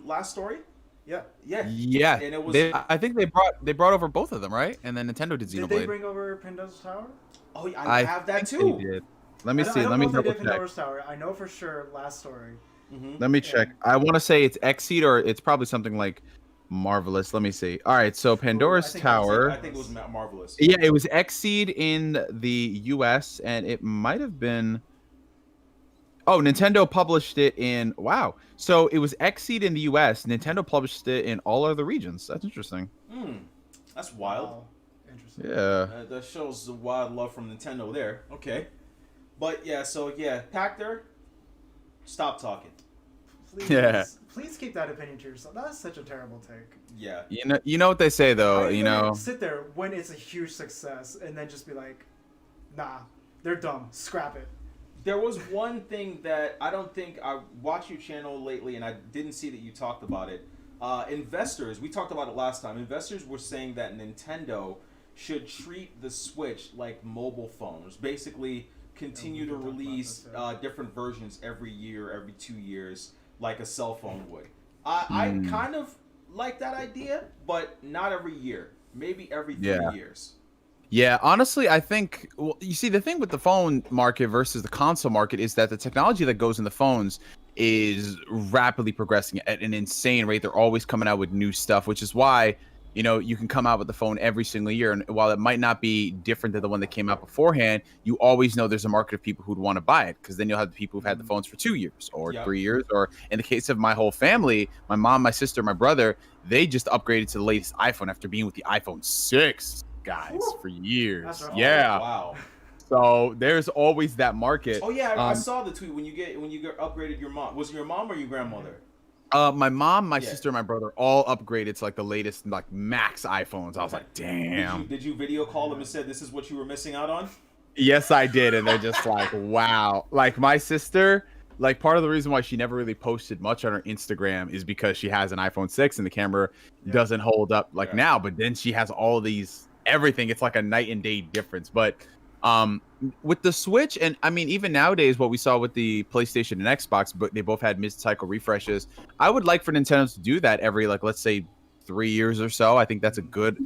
Last Story? Yeah. And it was. I think they brought over both of them, right? And then Nintendo did Xenoblade. Did they bring over Pandora's Tower? Oh, yeah, I have that too. They did. Let me see. Let me double check. Pandora's Tower. I know for sure Last Story. Mm-hmm. Let me check. I want to say it's Xseed or it's probably something like Marvelous. Let me see. All right, so Pandora's Tower. I think it was Marvelous. Yeah, it was Xseed in the U.S. and it might have been. Oh, Nintendo published it in. Wow. So it was Xseed in the U.S. Nintendo published it in all other regions. That's interesting. That's wild. Wow. Interesting. Yeah. That shows the wild love from Nintendo there. Okay. But yeah, Pachter, stop talking. Please keep that opinion to yourself. That's such a terrible take. Yeah. You know what they say though. Sit there when it's a huge success and then just be like, nah, they're dumb. Scrap it. There was one thing that I don't think I watched your channel lately, and I didn't see that you talked about it. Investors, we talked about it last time. Investors were saying that Nintendo should treat the Switch like mobile phones. Basically, continue to release different versions every year, every 2 years, like a cell phone would. I kind of like that idea, but not every year. Maybe every 3 years. Yeah, honestly, I think, well, you see, the thing with the phone market versus the console market is that the technology that goes in the phones is rapidly progressing at an insane rate. They're always coming out with new stuff, which is why, you can come out with the phone every single year. And while it might not be different than the one that came out beforehand, you always know there's a market of people who'd want to buy it, because then you'll have the people who've had the phones for 2 years or 3 years. Or in the case of my whole family, my mom, my sister, my brother, they just upgraded to the latest iPhone after being with the iPhone 6. Guys, for years. Yeah. Wow. So there's always that market. Oh yeah, I saw the tweet when you upgraded your mom. Was it your mom or your grandmother? My mom, my sister, and my brother all upgraded to like the latest like max iPhones. I was like, damn. Did you video call them and said this is what you were missing out on? Yes, I did, and they're just like, wow. Like my sister, like part of the reason why she never really posted much on her Instagram is because she has an iPhone 6 and the camera doesn't hold up like now. But then she has all these. Everything, it's like a night and day difference. But with the Switch, and I mean even nowadays what we saw with the PlayStation and Xbox, but they both had mid-cycle refreshes. I would like for Nintendo to do that every, like, let's say 3 years or so. I think that's a good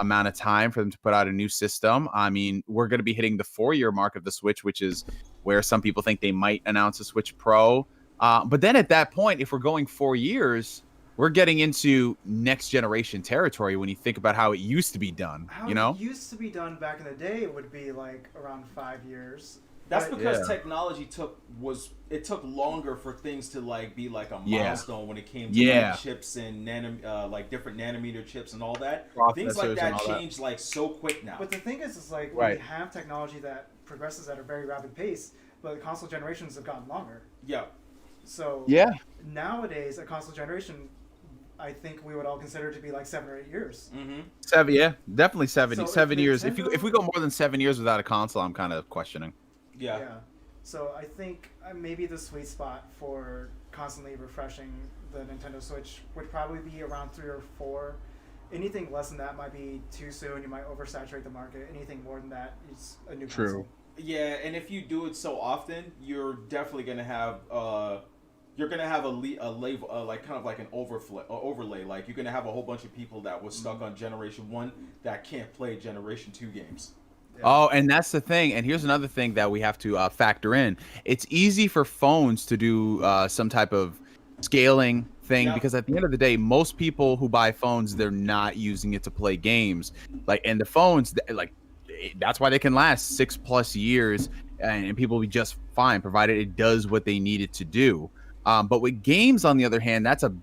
amount of time for them to put out a new system. I mean, we're going to be hitting the 4-year mark of the Switch, which is where some people think they might announce a Switch Pro, but then at that point, if we're going 4 years, we're getting into next generation territory when you think about how it used to be done. It used to be done back in the day, it would be like around 5 years. That's because technology took longer for things to like be like a milestone when it came to like chips and like different nanometer chips and all that. Things like that changed like so quick now. But the thing is like we have technology that progresses at a very rapid pace, but the console generations have gotten longer. Yeah. So Yeah. nowadays, a console generation, I think we would all consider to be like 7 or 8 years. Mm-hmm. 7, yeah, definitely 7, So 7 years. Nintendo, If we go more than 7 years without a console, I'm kind of questioning. Yeah. yeah. So I think maybe the sweet spot for constantly refreshing the Nintendo Switch would probably be around 3 or 4. Anything less than that might be too soon. You might oversaturate the market. Anything more than that is a new console. Yeah, and if you do it so often, you're definitely gonna have you're gonna have a label like kind of like an overlay. Like you're gonna have a whole bunch of people that was stuck on Generation 1 that can't play Generation 2 games. Yeah. Oh, and that's the thing. And here's another thing that we have to factor in. It's easy for phones to do some type of scaling thing because at the end of the day, most people who buy phones, they're not using it to play games. Like, and the phones, like, that's why they can last 6+ years and people will be just fine, provided it does what they need it to do. But with games, on the other hand, that's a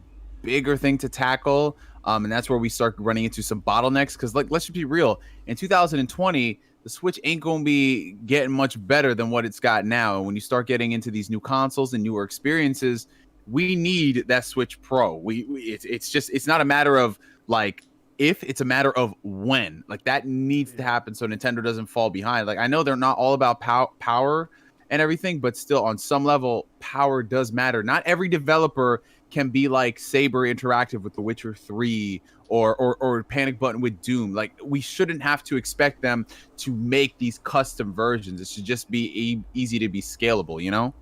bigger thing to tackle. And that's where we start running into some bottlenecks. Because, like, let's just be real. In 2020, the Switch ain't going to be getting much better than what it's got now. And when you start getting into these new consoles and newer experiences, we need that Switch Pro. It's not a matter of like if, it's a matter of when. Like that needs to happen so Nintendo doesn't fall behind. Like I know they're not all about power and everything, but still on some level, power does matter. Not every developer can be like Saber Interactive with The Witcher 3 or Panic Button with Doom. Like we shouldn't have to expect them to make these custom versions. It should just be easy to be scalable, you know?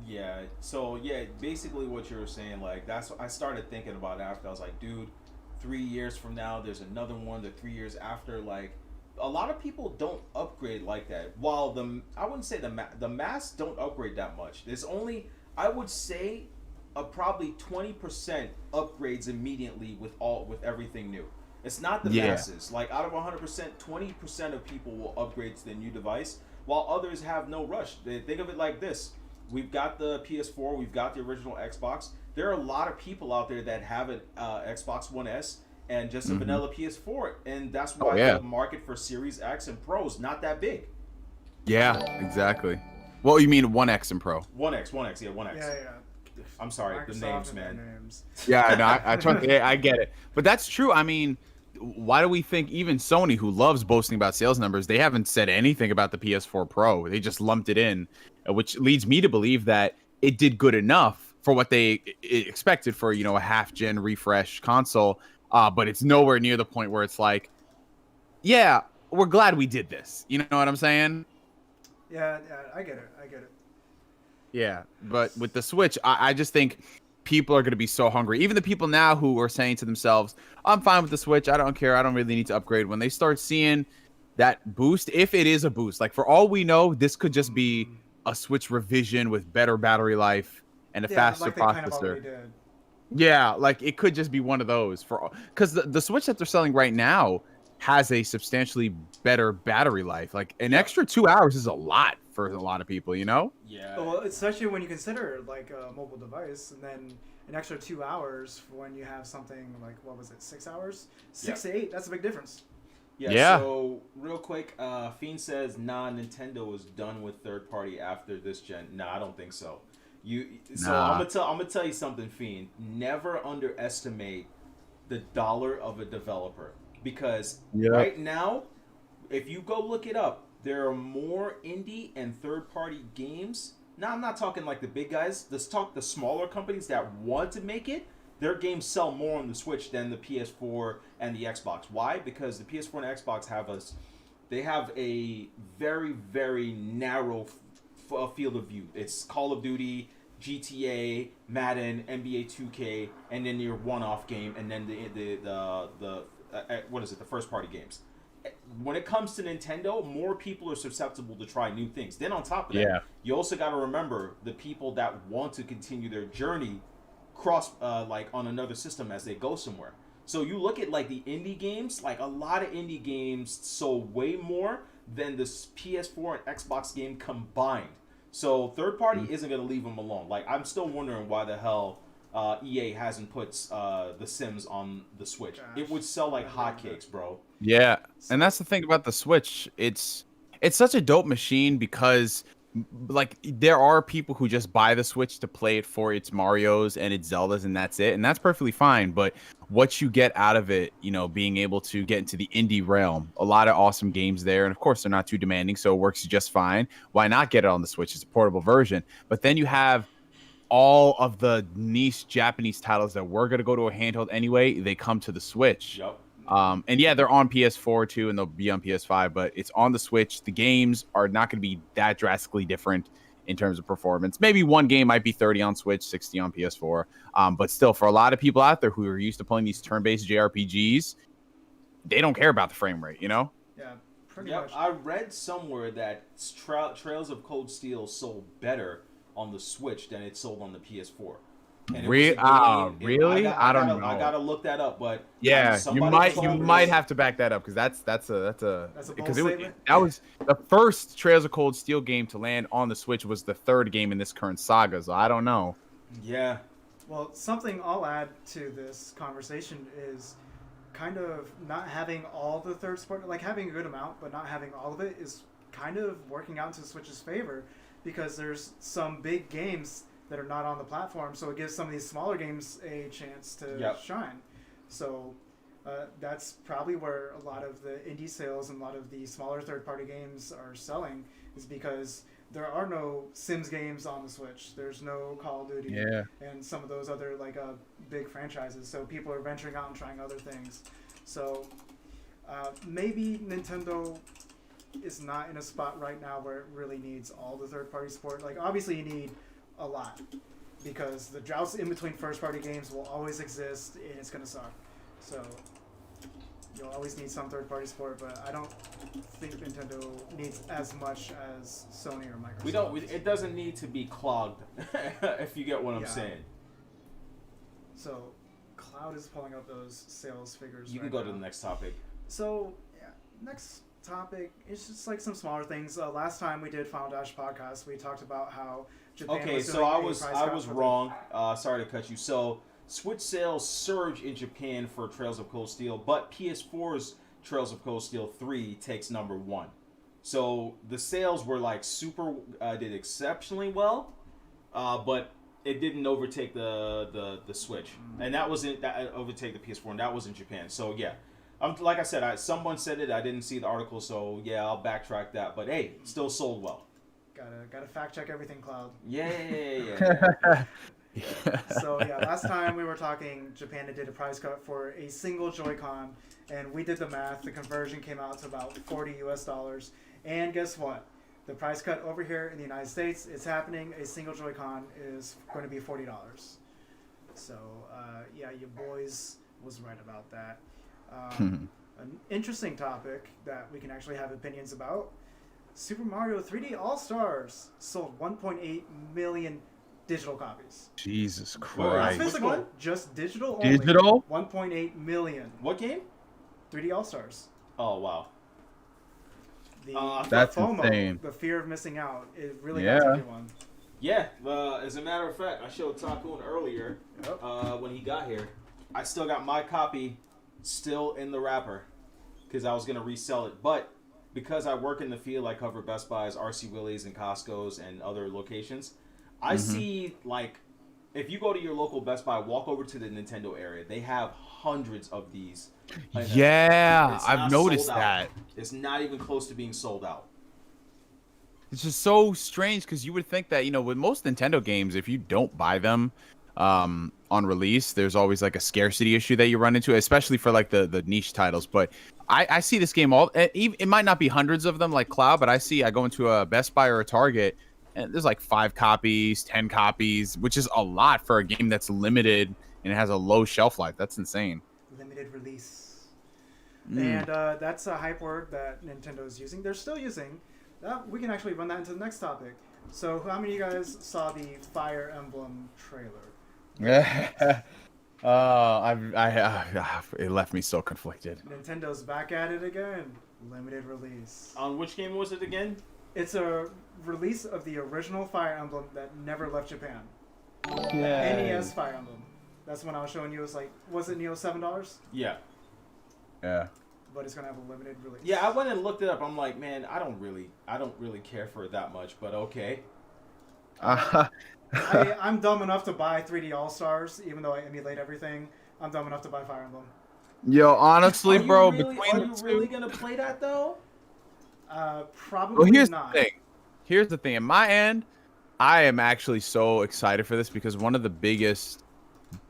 Yeah. So yeah, basically what you were saying, like that's what I started thinking about after. I was like, dude, 3 years from now, there's another one. The 3 years after, like a lot of people don't upgrade like that. While I wouldn't say the mass don't upgrade that much. There's only, I would say, probably 20% upgrades immediately with everything new. It's not the masses. Like out of 100%, 20% of people will upgrade to the new device, while others have no rush. They think of it like this: we've got the PS4, we've got the original Xbox. There are a lot of people out there that have an Xbox One S and just a vanilla PS4, and that's why the market for Series X and Pro is not that big. Yeah, exactly. Well, you mean 1X and Pro? 1X, yeah, 1X. Yeah. I'm sorry, Microsoft the names, man. Yeah, no, I get it. But that's true. I mean, why do we think even Sony, who loves boasting about sales numbers, they haven't said anything about the PS4 Pro? They just lumped it in, which leads me to believe that it did good enough for what they expected for, you know, a half-gen refresh console. But it's nowhere near the point where it's like, yeah, we're glad we did this. You know what I'm saying? Yeah, I get it. Yeah, but with the Switch, I just think people are going to be so hungry. Even the people now who are saying to themselves, I'm fine with the Switch. I don't care. I don't really need to upgrade. When they start seeing that boost, if it is a boost, like for all we know, this could just be a Switch revision with better battery life and a faster like processor. Kind of already did. Yeah, like it could just be one of those because the Switch that they're selling right now has a substantially better battery life. Like an extra 2 hours is a lot for a lot of people, you know? Yeah. Well, especially when you consider like a mobile device, and then an extra 2 hours when you have something like, what was it, 6 hours? 6 to 8. That's a big difference. Yeah. So real quick, Fiend says, "Nah, Nintendo is done with third party after this gen." Nah, I don't think so. I'm gonna tell you something, Fiend. Never underestimate the dollar of a developer, because right now, if you go look it up, there are more indie and third party games. Now I'm not talking like the big guys. Let's talk the smaller companies that want to make it. Their games sell more on the Switch than the PS4 and the Xbox. Why? Because the PS4 and Xbox have a very, very narrow field of view. It's Call of Duty, GTA, Madden, NBA 2K, and then your one-off game, and then the first party games. When it comes to Nintendo, more people are susceptible to try new things. Then on top of that, you also got to remember the people that want to continue their journey like on another system as they go somewhere. So you look at like the indie games, like a lot of indie games sold way more than the PS4 and Xbox game combined. So third party isn't going to leave them alone. Like I'm still wondering why the hell EA hasn't put The Sims on the Switch. Gosh, it would sell like hotcakes, bro. Yeah, and that's the thing about the Switch. It's such a dope machine because like there are people who just buy the Switch to play it for its Marios and its Zeldas, and that's it, and that's perfectly fine. But what you get out of it, being able to get into the indie realm, a lot of awesome games there, and of course they're not too demanding, so it works just fine. Why not get it on the Switch? It's a portable version, but then you have all of the niche Japanese titles that were going to go to a handheld anyway. They come to the Switch. Yep. And yeah, they're on PS4 too, and they'll be on PS5, but it's on the Switch. The games are not going to be that drastically different in terms of performance. Maybe one game might be 30 on Switch, 60 on PS4. But still, for a lot of people out there who are used to playing these turn-based JRPGs, they don't care about the frame rate, Yeah, pretty much. I read somewhere that Trails of Cold Steel sold better on the Switch than it sold on the PS4. Really? I don't know. I gotta look that up, but yeah, you might have to back that up because that's a because that was the first Trails of Cold Steel game to land on the Switch was the third game in this current saga. So I don't know. Yeah. Well, something I'll add to this conversation is kind of not having all the third party, like having a good amount, but not having all of it is kind of working out into the Switch's favor because there's some big games that are not on the platform, so it gives some of these smaller games a chance to shine. So that's probably where a lot of the indie sales and a lot of the smaller third-party games are selling, is because there are no Sims games on the Switch. There's no Call of Duty and some of those other big franchises. So people are venturing out and trying other things. So maybe Nintendo is not in a spot right now where it really needs all the third-party support. Like, obviously you need a lot because the droughts in between first-party games will always exist and it's going to suck. So you'll always need some third-party support, but I don't think Nintendo needs as much as Sony or Microsoft. It doesn't need to be clogged, if you get what I'm saying. So Cloud is pulling up those sales figures. You can go to the next topic. So next topic, it's just like some smaller things. Last time we did Final Dash podcast, we talked about how Japan was doing I was wrong. Sorry to cut you. So Switch sales surge in Japan for Trails of Cold Steel, but PS4's Trails of Cold Steel 3 takes number 1. So the sales were did exceptionally well, but it didn't overtake the Switch, and that overtake the PS4, and that was in Japan. So yeah. Like I said, someone said it. I didn't see the article, so yeah, I'll backtrack that. But hey, still sold well. Gotta fact check everything, Cloud. Yeah. So last time we were talking, Japan did a price cut for a single Joy-Con, and we did the math. The conversion came out to about $40. And guess what? The price cut over here in the United States is happening. A single Joy-Con is going to be $40. So your boys was right about that. An interesting topic that we can actually have opinions about. Super Mario 3D All-Stars sold 1.8 million digital copies. Jesus Christ. Not physical, just digital only. Digital? 1.8 million. What game? 3D All-Stars. Oh, wow. That's FOMO, insane. the fear of missing out, it really got to everyone. Yeah, as a matter of fact, I showed Takun earlier when he got here. I still got my copy still in the wrapper because I was going to resell it. But because I work in the field, I cover Best Buys, RC Willey's, and Costco's and other locations. I see, if you go to your local Best Buy, walk over to the Nintendo area. They have hundreds of these. Yeah, I've noticed that. It's not even close to being sold out. It's just so strange because you would think that, with most Nintendo games, if you don't buy them on release, there's always a scarcity issue that you run into, especially for the niche titles. But I see this game it might not be hundreds of them like Cloud, but I go into a Best Buy or a Target and there's 5 copies, 10 copies, which is a lot for a game that's limited and it has a low shelf life. That's insane. Limited release. And that's a hype word that Nintendo is using. They're still using that. We can actually run that into the next topic. So how many of you guys saw the Fire Emblem trailer? It left me so conflicted. Nintend's back at it again. Limited release. On which game was it again? It's a release of the original Fire Emblem that never left Japan. Yeah. NES Fire Emblem. That's when I was showing you. Was it Neo $7? Yeah. Yeah. but it's gonna have a limited release. Yeah, I went and looked it up. I'm like, man, I don't really care for it that much, but okay. I'm dumb enough to buy 3D All Stars, even though I emulate everything. I'm dumb enough to buy Fire Emblem. Yo, honestly, are between you really gonna play that though? Probably well, here's not. the thing. Here's the thing. In my end, I am actually so excited for this because one of the biggest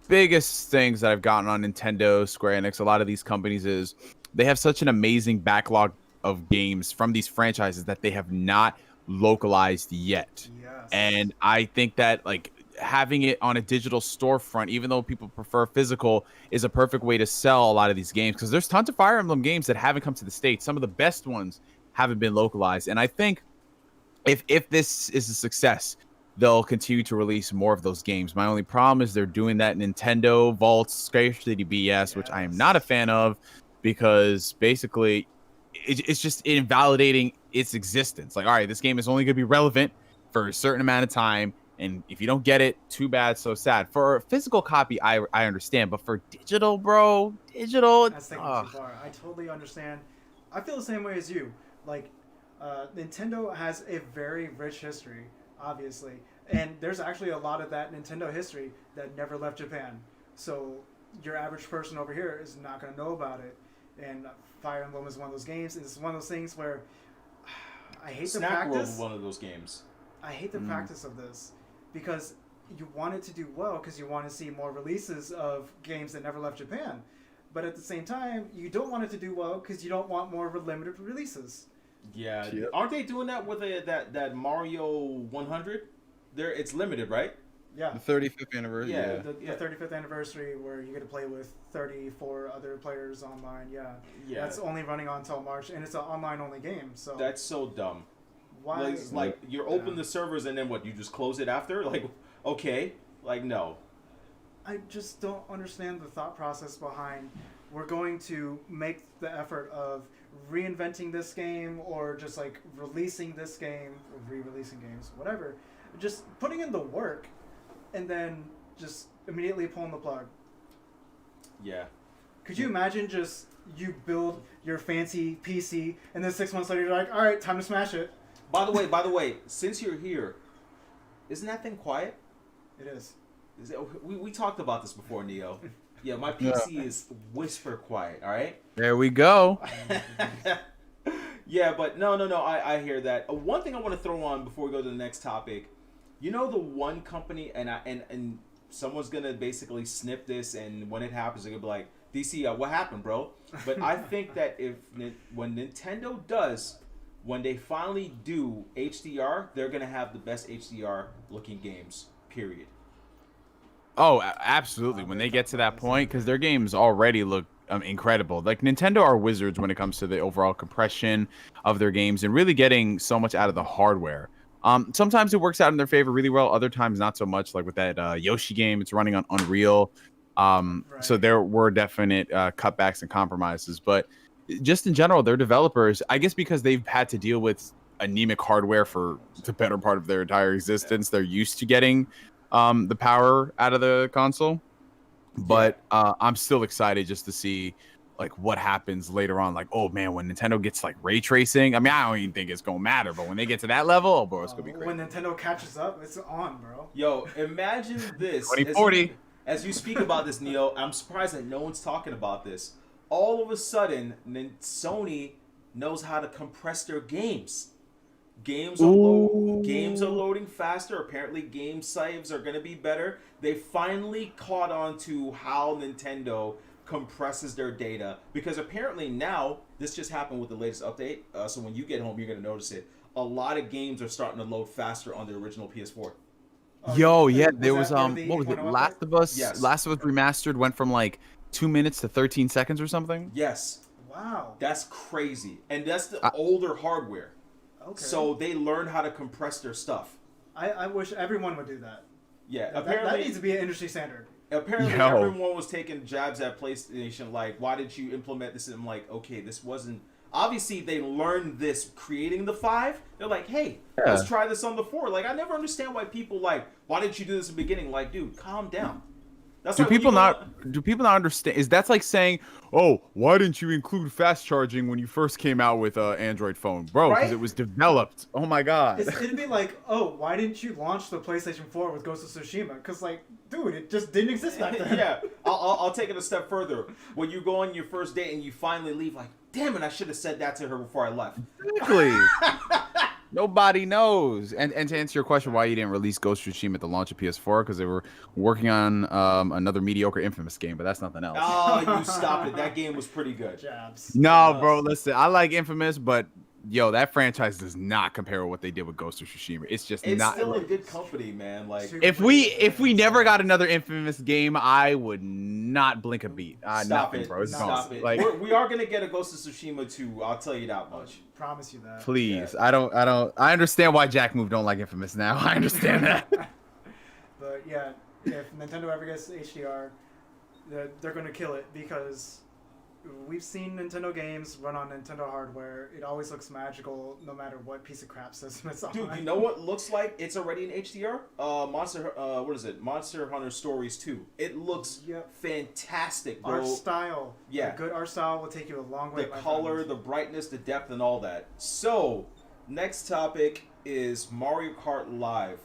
things that I've gotten on Nintendo, Square Enix, a lot of these companies is they have such an amazing backlog of games from these franchises that they have not localized yet. Yes. And I think that like having it on a digital storefront, even though people prefer physical, is a perfect way to sell a lot of these games because there's tons of Fire Emblem games that haven't come to the States. Some of the best ones haven't been localized. And I think if this is a success, they'll continue to release more of those games. My only problem is they're doing that Nintendo Vault scarcity BS, which I am not a fan of because basically it's just invalidating its existence. Like, all right, this game is only going to be relevant for a certain amount of time. And if you don't get it, too bad, so sad. For a physical copy, I understand. But for digital, bro, that's taking too far. I totally understand. I feel the same way as you. Like, Nintendo has a very rich history, obviously. And there's actually a lot of that Nintendo history that never left Japan. So your average person over here is not going to know about it. And Fire Emblem is one of those games. And it's one of those things where I hate the practice. World is one of those games. I hate the practice of this because you want it to do well because you want to see more releases of games that never left Japan. But at the same time, you don't want it to do well because you don't want more limited releases. Yeah. Yep. Aren't they doing that with that Mario 100? It's limited, right? Yeah. The 35th anniversary. Yeah, the 35th anniversary where you get to play with 34 other players online. Yeah. That's only running on until March, and it's an online-only game. So that's so dumb. Why? Like you open the servers and then what? You just close it after? Like, okay, like no. I just don't understand the thought process behind we're going to make the effort of reinventing this game or just like releasing this game or re-releasing games, whatever. Just putting in the work and then just immediately pulling the plug. Yeah. Could you imagine just you build your fancy PC and then 6 months later you're like, all right, time to smash it. By the way, since you're here, isn't that thing quiet? It is. We talked about this before, Neo. Yeah, my PC is whisper quiet, all right? There we go. Yeah, but no, I hear that. One thing I want to throw on before we go to the next topic, you know the one company, and someone's going to basically snip this, and when it happens, they're going to be like, DC, what happened, bro? But I think that when Nintendo does, when they finally do HDR, they're going to have the best HDR looking games, period. Oh, absolutely. When they get to that point, because their games already look incredible. Like Nintendo are wizards when it comes to the overall compression of their games and really getting so much out of the hardware. Sometimes it works out in their favor really well. Other times not so much. Like with that Yoshi game, it's running on Unreal. Right. So there were definite cutbacks and compromises. But just in general, their developers, I guess because they've had to deal with anemic hardware for the better part of their entire existence, they're used to getting the power out of the console. But I'm still excited just to see like what happens later on. Like, oh man, when Nintendo gets like ray tracing, I mean, I don't even think it's gonna matter, but when they get to that level, oh bro, it's gonna be crazy. When Nintendo catches up, it's on, bro. Yo, imagine this. 2040. As you speak about this, Neo, I'm surprised that no one's talking about this. All of a sudden, Sony knows how to compress their games. Games are loading faster. Apparently, game saves are going to be better. They finally caught on to how Nintendo compresses their data. Because apparently now, this just happened with the latest update. So when you get home, you're going to notice it. A lot of games are starting to load faster on the original PS4. Yo, yeah, there was what was it? Last of Us. Yes. Last of Us Remastered went from like 2 minutes to 13 seconds or something. Yes. Wow. That's crazy, and that's the older hardware. Okay. So they learn how to compress their stuff. I wish everyone would do that. Yeah, apparently that needs to be an industry standard. Apparently, everyone was taking jabs at PlayStation, like, why did you implement this? And I'm like, okay, this wasn't. Obviously, they learned this creating the 5. They're like, hey, let's try this on the 4. Like, I never understand why people like, why didn't you do this in the beginning? Like, dude, calm down. That's Do like people not? Do people not understand? That's like saying, "Oh, why didn't you include fast charging when you first came out with an Android phone, bro? Because right? it was developed." Oh my god. It'd be like, oh, why didn't you launch the PlayStation 4 with Ghost of Tsushima? Because, like, dude, it just didn't exist back then. Yeah, I'll take it a step further. When you go on your first date and you finally leave, like, damn it, I should have said that to her before I left. Exactly. Nobody knows. And to answer your question, why you didn't release Ghost of Tsushima at the launch of PS4, because they were working on another mediocre Infamous game, but that's nothing else. Oh, you stop it. That game was pretty good. Jabs. No, bro, listen, I like Infamous, but yo, that franchise does not compare with what they did with Ghost of Tsushima. It's just It's not. still a good company, man. Like, If we never got another Infamous game, I would not blink a beat. stop Nothing, it. bro. It's Stop gone. it. Like, We are gonna get a Ghost of Tsushima 2. I'll tell you that much. Promise you that. please, Yeah. I understand why Jack Move don't like Infamous now. I understand that. But yeah, if Nintendo ever gets HDR, they're going to kill it because we've seen Nintendo games run on Nintendo hardware. It always looks magical no matter what piece of crap system it's on. Dude, you know what looks like it's already in HDR? Monster Hunter Stories 2. It looks fantastic, bro. Art style. Yeah. A good art style will take you a long way. The my color, friends. the brightness, the depth, and all that. So, next topic is Mario Kart Live.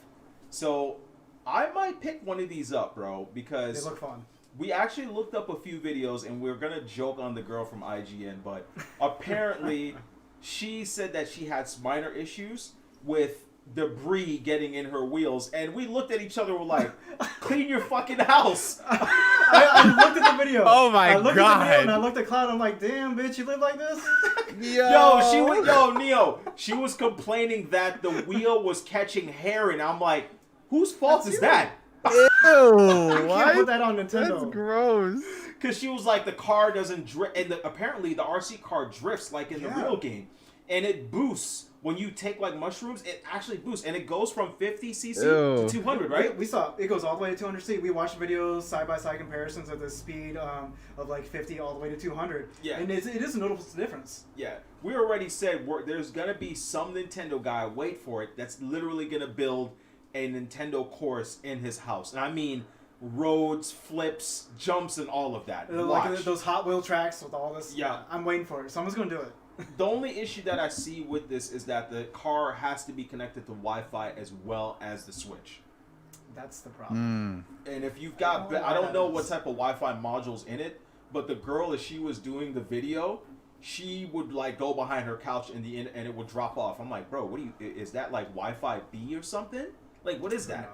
So, I might pick one of these up, bro, because They look fun. we actually looked up a few videos, and we were gonna joke on the girl from IGN, but apparently she said that she had minor issues with debris getting in her wheels, and we looked at each other, we're like, clean your fucking house. I looked at the video. Oh my I looked God. at the video and I looked at Cloud. I'm like, damn, bitch, you live like this? Neo, she was complaining that the wheel was catching hair, and I'm like, whose fault is that? Ew, You can't put that on Nintendo. That's gross. Because she was like, the car doesn't drift, and apparently the RC car drifts like in the real game, and it boosts when you take like mushrooms. It actually boosts, and it goes from 50cc to 200, right? We saw it goes all the way to 200cc. We watched videos side by side comparisons of the speed of like 50 all the way to 200. Yeah. And it is a notable difference. Yeah, we already said there's gonna be some Nintendo guy, wait for it, that's literally gonna build a Nintendo course in his house, and I mean roads, flips, jumps, and all of that. Watch. Like those Hot Wheel tracks with all this. Yeah. I'm waiting for it. Someone's gonna do it. The only issue that I see with this is that the car has to be connected to Wi-Fi as well as the Switch. That's the problem. And if you've got, I don't know what type of Wi-Fi modules in it, but the girl, as she was doing the video, she would like go behind her couch and and it would drop off. I'm like, bro, what do you? Is that like Wi-Fi B or something? Like, what is that?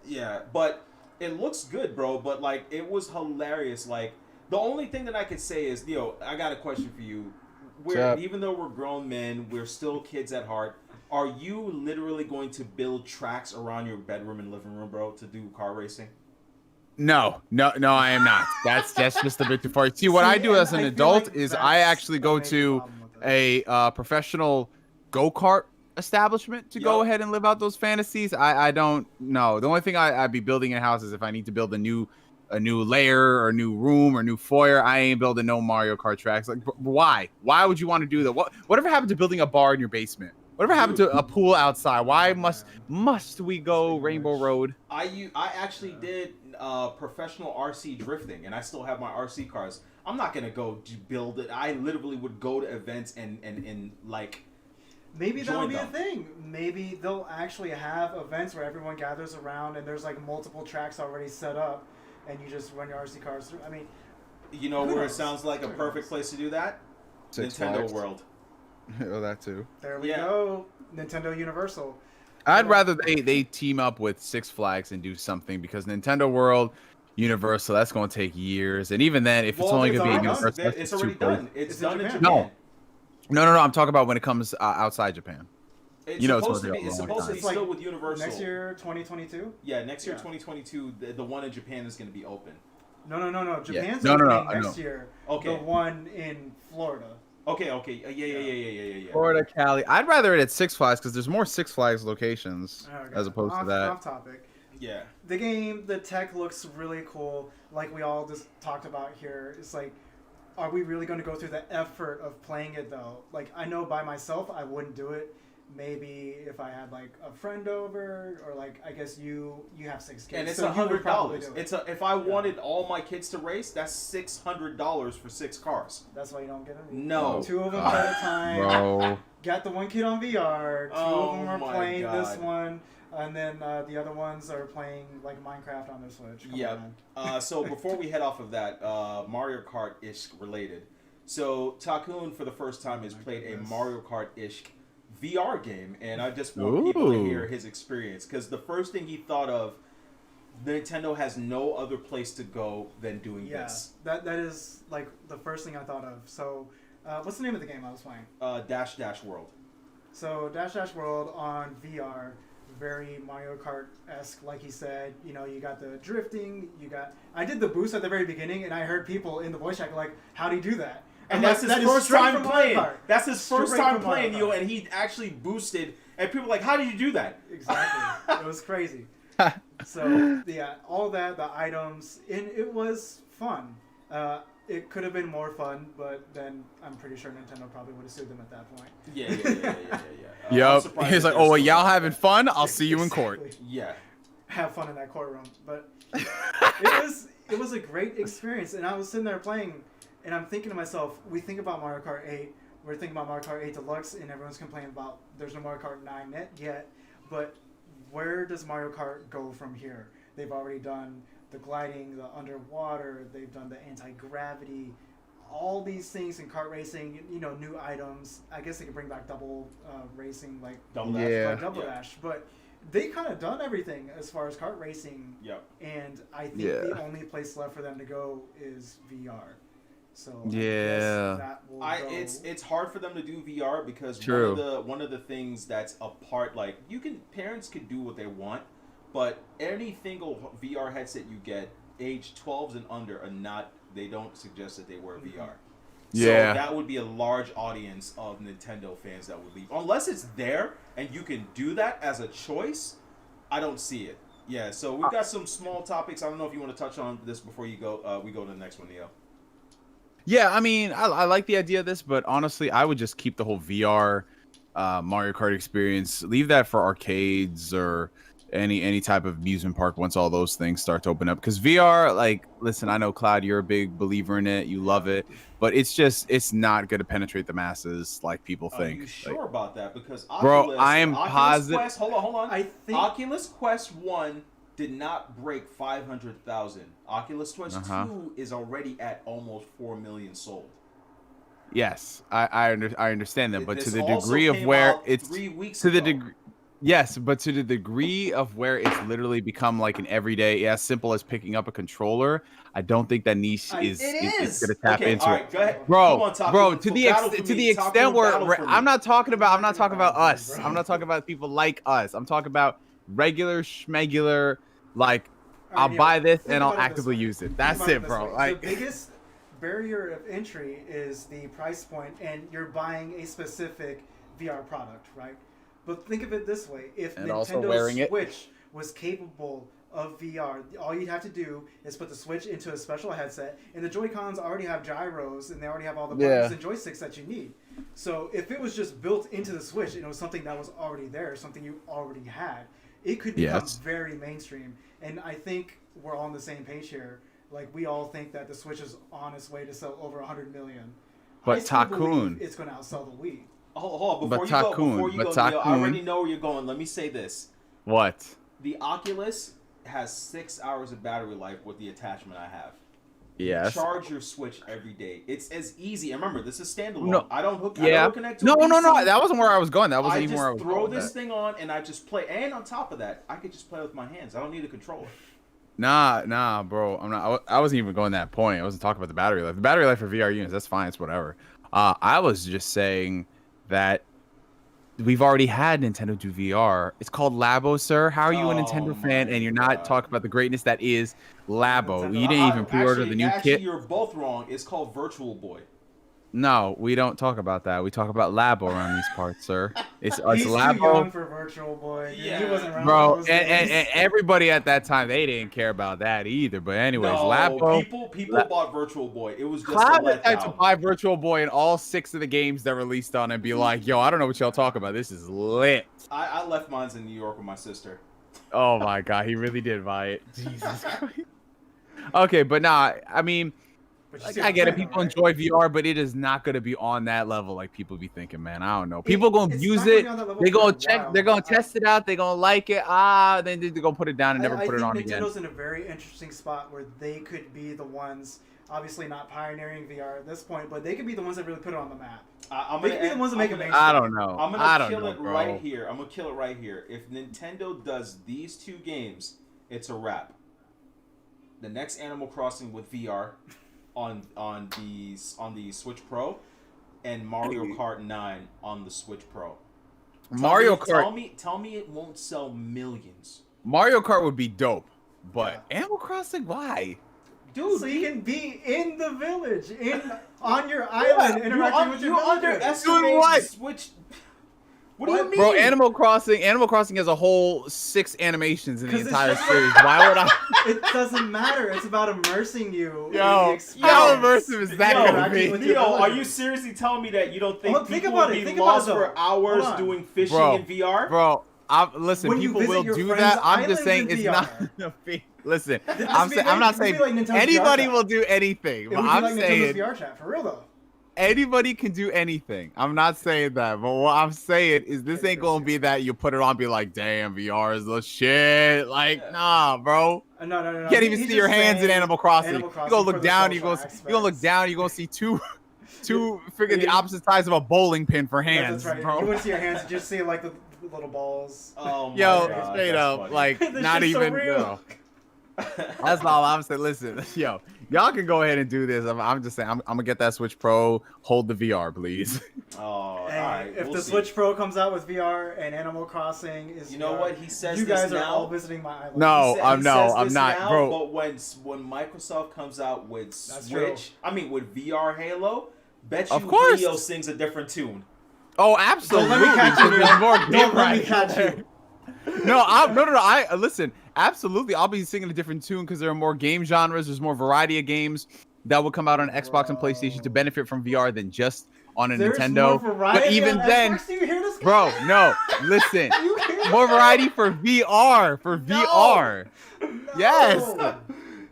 Yeah, but it looks good, bro. But like, it was hilarious. Like, the only thing that I could say is, Leo, I got a question for you. Even though we're grown men, we're still kids at heart. Are you literally going to build tracks around your bedroom and living room, bro, to do car racing? No, I am not. That's just a bit too far. See, what I do as an adult like is that's I actually the go main to problem with it. a professional go-kart establishment to go ahead and live out those fantasies. I don't know. The only thing I'd be building in a house is if I need to build a new layer or a new room or new foyer. I ain't building no Mario Kart tracks. Like, why? Why would you want to do that? Whatever happened to building a bar in your basement? Whatever happened to a pool outside? Why must we go Rainbow Road? I actually did professional RC drifting, and I still have my RC cars. I'm not gonna go build it. I literally would go to events and like. Maybe that'll be a thing. Maybe they'll actually have events where everyone gathers around and there's like multiple tracks already set up, and you just run your RC cars through. I mean, you know where it sounds like a perfect place to do that? Nintendo World. Oh, that too. There we go. Nintendo Universal. I'd rather they team up with Six Flags and do something, because Nintendo World, Universal, that's going to take years. And even then, if it's only going to be a Universal, it's already done. It's done in Japan. No. I'm talking about when it comes outside Japan. It's supposed to be still with Universal. Next year, 2022? Yeah, next year, 2022, the one in Japan is going to be open. No. Japan's opening next year. Okay. The one in Florida. Okay. Yeah. Florida, Cali. I'd rather it at Six Flags, because there's more Six Flags locations as opposed to that. Off topic. Yeah. The game, the tech looks really cool. Like we all just talked about here. It's like, are we really going to go through the effort of playing it though? Like, I know by myself I wouldn't do it. maybe if I had like a friend over, or like I guess you have 6 kids, and it's so $100. If I wanted all my kids to race, that's $600 for 6 cars. That's why you don't get them. No, 2 of them at a time. Bro. Got the one kid on VR. 2 of them are playing this one. And then the other ones are playing like Minecraft on their Switch. So before we head off of that, Mario Kart-ish related. So Takun, for the first time, has played a Mario Kart-ish VR game, and I just want people to hear his experience, because the first thing he thought of, Nintendo has no other place to go than doing this. That is like the first thing I thought of. So, what's the name of the game I was playing? Dash Dash World. So Dash Dash World on VR. Very Mario Kart-esque, like he said. You know, you got the drifting. I did the boost at the very beginning, and I heard people in the voice chat like, "How do you do that?" And that's his first time playing. That's his first time playing, and he actually boosted. And people were like, "How did you do that?" Exactly. It was crazy. So yeah, all that, the items, and it was fun. It could have been more fun, but then I'm pretty sure Nintendo probably would have sued them at that point. Yeah. Yep. He's like, "Oh, well, y'all having fun? I'll see you in court." Yeah. Have fun in that courtroom. But it was a great experience, and I was sitting there playing, and I'm thinking to myself, we think about Mario Kart 8, we're thinking about Mario Kart 8 Deluxe, and everyone's complaining about there's no Mario Kart 9 yet, but where does Mario Kart go from here? They've already done the gliding, the underwater, they've done the anti-gravity, all these things in kart racing, you know, new items. I guess they could bring back double racing, like double dash, but they kind of done everything as far as kart racing. Yep. And I think the only place left for them to go is VR. So it's hard for them to do VR because one of the things that's a part, like, parents could do what they want, but any single VR headset you get, age 12s and under they don't suggest that they wear VR. So that would be a large audience of Nintendo fans that would leave. Unless it's there and you can do that as a choice, I don't see it. Yeah, so we've got some small topics. I don't know if you want to touch on this before we go to the next one, Neo. Yeah, I mean, I like the idea of this, but honestly, I would just keep the whole VR Mario Kart experience. Leave that for arcades or any type of amusement park once all those things start to open up. Because VR, like, listen, I know, Cloud, you're a big believer in it. You love it. But it's not going to penetrate the masses like people think. Are you sure about that? Because I am positive. Quest, hold on. I think Oculus Quest 1 did not break 500,000. Oculus Quest 2 is already at almost 4 million sold. Yes, I understand that, but to the degree of where it's 3 weeks to ago. the degree. Yes, but to the degree of where it's literally become like an everyday, as simple as picking up a controller, I don't think that niche is going to tap into it. Go ahead. Bro, to the extent where I'm not talking about us. I'm not talking about people like us. I'm talking about regular schmegular, like, I'll buy this and I'll actively use it. That's it, bro. Like, the biggest barrier of entry is the price point, and you're buying a specific VR product, right? But think of it this way: if Nintendo Switch was capable of VR, all you'd have to do is put the Switch into a special headset, and the Joy-Cons already have gyros, and they already have all the buttons and joysticks that you need. So if it was just built into the Switch, and it was something that was already there, something you already had, it could become very mainstream. And I think we're all on the same page here. Like, we all think that the Switch is on its way to sell over 100 million. But Takun, it's going to outsell the Wii. Hold on, before you go, Neil, I already know where you're going. Let me say this. What? The Oculus has 6 hours of battery life with the attachment I have. Yes. You charge your Switch every day. It's as easy. And remember, this is standalone. No. I don't connect to No. PC. That wasn't where I was going. That wasn't even where I was going. I just throw this thing on and I just play. And on top of that, I could just play with my hands. I don't need a controller. Nah, bro. I'm not. I wasn't even going that point. I wasn't talking about the battery life. The battery life for VR units, that's fine. It's whatever. I was just saying that we've already had Nintendo do VR. It's called Labo, sir. How are you a Nintendo fan and you're not talking about the greatness that is Labo? You didn't even pre-order the new kit. You're both wrong. It's called Virtual Boy. No, we don't talk about that. We talk about Labo around these parts, sir. It's He's too Labo. young for Virtual Boy. Dude. Yeah. He wasn't around. Bro, and everybody at that time, they didn't care about that either. But anyways, Labo. People bought Virtual Boy. It was just Cloud a decided to letdown. buy Virtual Boy in all 6 of the games that released on and be like, yo, I don't know what y'all talk about. This is lit. I left mine in New York with my sister. Oh my god, he really did buy it. Jesus Christ. Okay, but nah, I mean, I get it. People enjoy VR, but it is not going to be on that level like people be thinking, man. I don't know. People going to use it. They're going to check. They're going to test it out. They're going to like it. Then they're going to put it down and never put it on again. I think Nintendo's in a very interesting spot where they could be the ones, obviously not pioneering VR at this point, but they could be the ones that really put it on the map. They could be the ones that make it mainstream. I don't know. I'm going to kill it right here. I'm going to kill it right here. If Nintendo does these 2 games, it's a wrap. The next Animal Crossing with VR on the Switch Pro, and Mario Kart 9 on the Switch Pro. Tell me it won't sell millions. Mario Kart would be dope, but Animal Crossing, why? Dude, so you can be in the village, on your island, interacting with your villagers. Doing what? Switch. What do you mean? Bro, Animal Crossing has a whole 6 animations in the entire series. Why would I? It doesn't matter. It's about immersing you. Yo, how immersive is that gonna be? Yo, are you seriously telling me that you don't think people will be lost for hours doing fishing in VR? Bro, listen, people will do that. I'm just saying it's not. Listen, I'm not saying anybody will do anything. But I'm saying VR chat for real though. Anybody can do anything. I'm not saying that, but what I'm saying is this ain't gonna be that you put it on, and be like, damn, VR is the shit. Like, nah, bro. No. You can't even see your hands in Animal Crossing. You gonna look down. You gonna look down. You gonna see two freaking the opposite sides of a bowling pin for hands, that's right. bro. You wouldn't see your hands. You just see like the little balls. Oh my God, straight up, funny. Like not even. So that's all I'm saying. Listen, yo, y'all can go ahead and do this. I'm just saying, I'm gonna get that Switch Pro. Hold the VR, please. Oh, all right. If the Switch Pro comes out with VR and Animal Crossing is, you know what he says. You guys are now? all visiting my island. No, I'm not, now, bro. But when Microsoft comes out with Switch, with VR Halo, bet you Leo sings a different tune. Oh, absolutely. Don't let me catch you. Don't let me catch you. No. I listen. Absolutely, I'll be singing a different tune because there are more game genres. There's more variety of games that will come out on Xbox and PlayStation to benefit from VR than just on a Nintendo. But even then, bro, no, listen, more variety for VR. VR. No. Yes.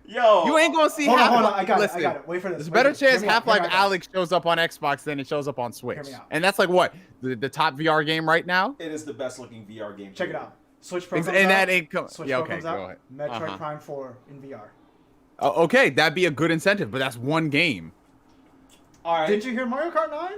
Yo, you ain't gonna see. Hold on. I got it. Wait for this. There's a better chance Half-Life Alyx shows up on Xbox than it shows up on Switch. And that's like what the top VR game right now. It is the best looking VR game. Check it out. Switch Pro comes and out. That ain't Switch Pro comes out. Metroid Prime 4 in VR. Okay, that'd be a good incentive, but that's one game. All right. Didn't you hear Mario Kart 9?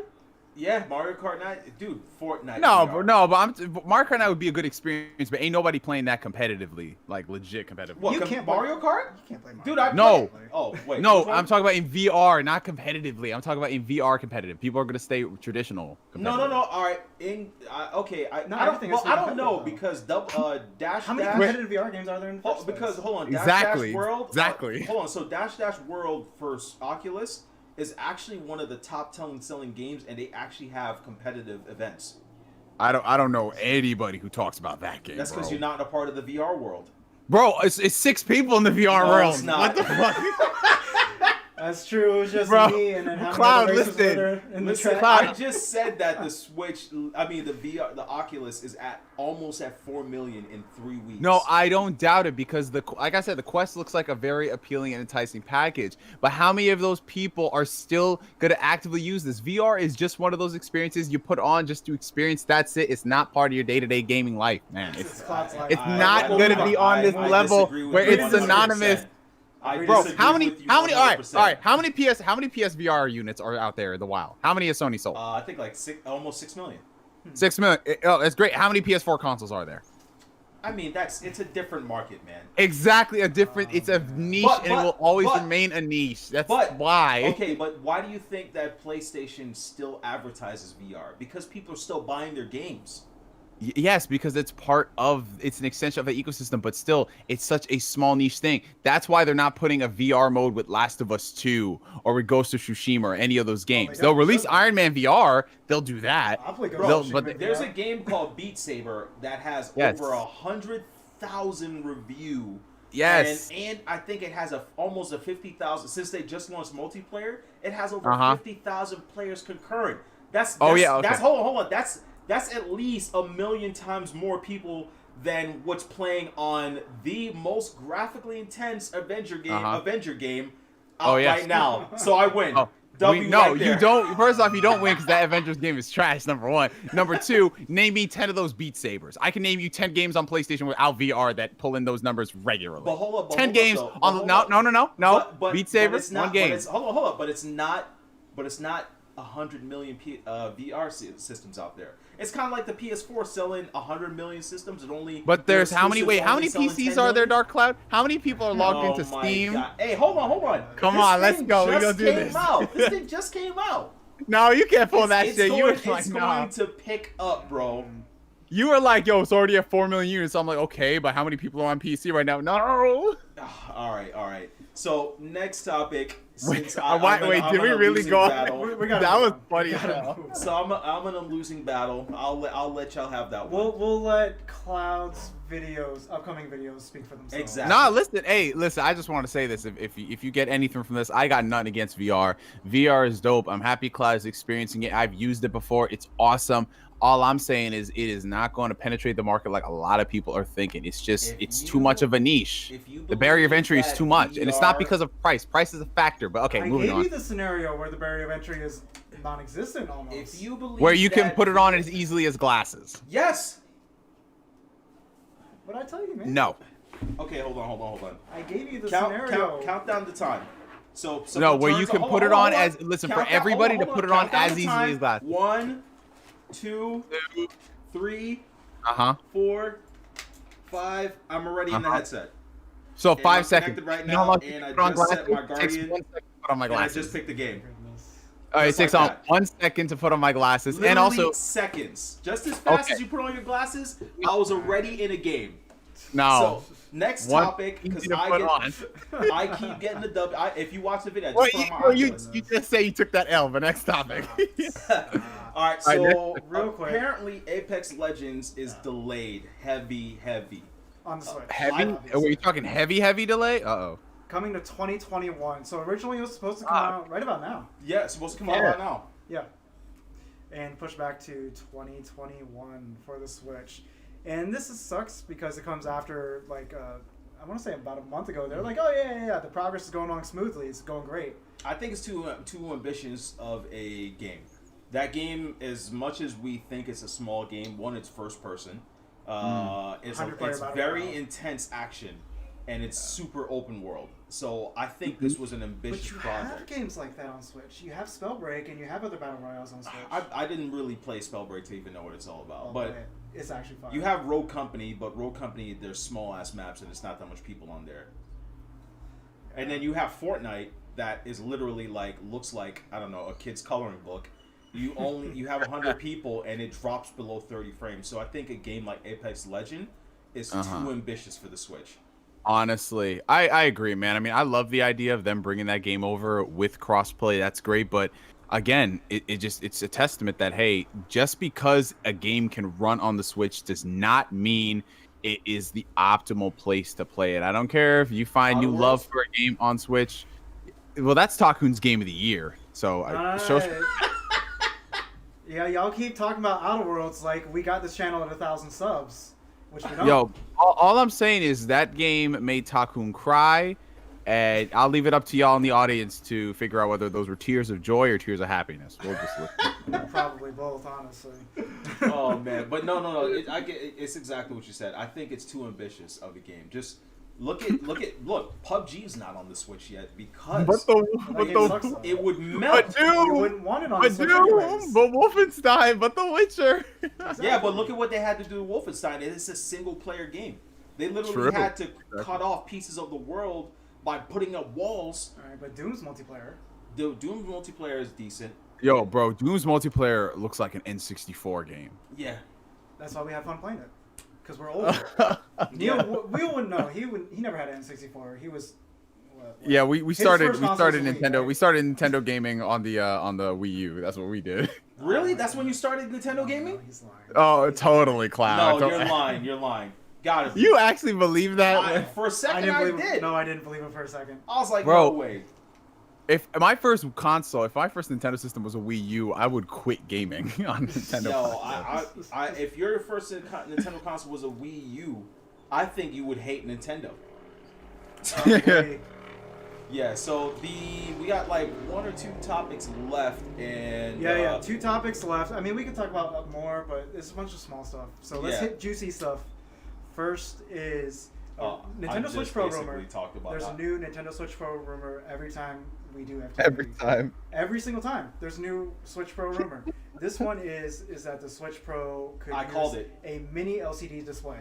Yeah, Mario Kart 9, dude, Fortnite. But Mario Kart 9 would be a good experience, but ain't nobody playing that competitively, like legit competitively. What, you can't Mario Kart? You can't play Mario. Dude, no. Oh, wait. No, I'm talking about in VR, not competitively. I'm talking about in VR competitive. People are gonna stay traditional. No. All right. I don't know because Dash. How many competitive VR games are there in the first place? Hold on. Dash World. Exactly. Hold on. So Dash World for Oculus is actually one of the top selling games, and they actually have competitive events. I don't know anybody who talks about that game. That's because you're not a part of the VR world. Bro, it's 6 people in the VR world. It's not. What the fuck? That's true. It was just me and then how Cloud, many races were there in the track. I just said that the Switch, the Oculus is almost at 4 million in 3 weeks. No, I don't doubt it because like I said, the Quest looks like a very appealing and enticing package. But how many of those people are still going to actively use this? VR is just one of those experiences you put on just to experience. That's it. It's not part of your day-to-day gaming life, man. It's not going to be on this level where it's synonymous. Bro, how many? All right. How many PSVR units are out there in the wild? How many has Sony sold? I think like almost 6 million. 6 million. Oh, that's great. How many PS4 consoles are there? I mean, it's a different market, man. Exactly, it's a niche, and it will always remain a niche. That's why. Okay, but why do you think that PlayStation still advertises VR? Because people are still buying their games. Yes, because it's an extension of the ecosystem, but still, it's such a small niche thing. That's why they're not putting a VR mode with Last of Us 2 or with Ghost of Tsushima or any of those games. They'll release Iron Man VR. They'll do that. I'll play Ghost Bro, there's a game called Beat Saber that has over 100,000 review. Yes. And I think it has almost a 50,000 since they just launched multiplayer. It has over 50,000 players concurrent. That's hold on. That's at least 1 million times more people than what's playing on the most graphically intense Avenger game out right now. So I win. You don't. First off, you don't win because that Avengers game is trash. Number one. Number two, name me 10 of those Beat Sabers. I can name you 10 games on PlayStation without VR that pull in those numbers regularly. But hold up. 10 games on no. Beat Sabers, one game. Hold on. But it's not 100 million VR systems out there. It's kind of like the PS4 selling 100 million systems and only. But there's how many PCs are there, Dark Cloud? How many people are logged into Steam? God. Hey, hold on. Come on, let's go. We're gonna do this. This thing just came out. No, you can't pull that shit. It's going to pick up, bro. You were like, yo, it's already at 4 million units. So I'm like, okay, but how many people are on PC right now? No. All right. So next topic. Did we really go? That was funny. So I'm in a losing battle. I'll let y'all have that one. We'll let Cloud's upcoming videos speak for themselves. Exactly. Nah, listen. I just want to say this. If you get anything from this, I got nothing against VR. VR is dope. I'm happy Cloud is experiencing it. I've used it before. It's awesome. All I'm saying is it is not going to penetrate the market like a lot of people are thinking. It's just too much of a niche. The barrier of entry is too much, and it's not because of price. Price is a factor, but okay, moving on. I gave you the scenario where the barrier of entry is non-existent almost. If you believe where you can put it on as easily as glasses. Yes. What did I tell you, man? No. Okay, hold on. I gave you the scenario. Count down the time. So no, where you can put it on as for everybody to put it on as easily as glasses. 1, 2, 3, 4, 5. I'm already in the headset. So 5 seconds. Right now, and I just set my Guardian. 1 second to put on my glasses. I just picked the game. All right, it takes on 1 second to put on my glasses, Literally and also seconds. Just as fast as you put on your glasses, I was already in a game. No. So next topic, because I keep getting the dub. If you watch the video, you just say you took that L. But next topic. All right, so real quick. Apparently, Apex Legends is delayed heavy. On the Switch. Heavy? Are you talking heavy delay? Uh-oh. Coming to 2021. So originally it was supposed to come out right about now. Yeah, it's supposed to come out right now. Yeah. And pushed back to 2021 for the Switch. And this sucks because it comes after, like, I want to say about a month ago. They're like, oh, yeah, the progress is going along smoothly. It's going great. I think it's too ambitious of a game. That game, as much as we think it's a small game, one, it's first person. It's very intense action, and it's super open world. So I think this was an ambitious project. But you have games like that on Switch. You have Spellbreak, and you have other battle royales on Switch. I didn't really play Spellbreak to even know what it's all about. But it's actually fun. You have Rogue Company, but Rogue Company, there's small-ass maps, and it's not that much people on there. And then you have Fortnite, that is literally looks like, I don't know, a kid's coloring book. You have 100 people and it drops below 30 frames. So I think a game like Apex Legend is too ambitious for the Switch. Honestly, I agree, man. I mean, I love the idea of them bringing that game over with crossplay. That's great, but again, it's a testament that hey, just because a game can run on the Switch does not mean it is the optimal place to play it. I don't care if you find new love for a game on Switch. Well, that's Takun's game of the year. So yeah, y'all keep talking about Outer Worlds like we got this channel at 1,000 subs, which we don't. Yo, all I'm saying is that game made Takun cry, and I'll leave it up to y'all in the audience to figure out whether those were tears of joy or tears of happiness. We'll just look. Probably both, honestly. Oh man, but no. It's exactly what you said. I think it's too ambitious of a game. Just look. PUBG's not on the Switch yet because it would melt. You wouldn't want it on the Switch anyways. But Wolfenstein, but The Witcher. Exactly. Yeah, but look at what they had to do with Wolfenstein. It's a single-player game. They literally had to cut off pieces of the world by putting up walls. All right, but Doom's multiplayer. Doom's multiplayer is decent. Yo, bro, Doom's multiplayer looks like an N64 game. Yeah. That's why we have fun playing it. Because we're old. Neil, we wouldn't know. He never had an N64. He was. Yeah, we started Nintendo. We started Nintendo gaming on the Wii U. That's what we did. Really? That's when you started Nintendo gaming? No, he's lying. Oh, totally, clown. No, you're lying. You're lying. Gotta be. You actually believe that? For a second, I did. No, I didn't believe it for a second. I was like, bro, no way. If my first Nintendo system was a Wii U, I would quit gaming on Nintendo. Yo, if your first Nintendo console was a Wii U, I think you would hate Nintendo. Yeah, so we got like 1 or 2 topics left, and yeah, 2 topics left. I mean, we could talk about more, but it's a bunch of small stuff. So let's hit juicy stuff. First is Nintendo Switch Pro rumor. There's a new Nintendo Switch Pro rumor every time we do FDP. Every time. Every single time. There's a new Switch Pro rumor. This one is that the Switch Pro could use a mini LCD display.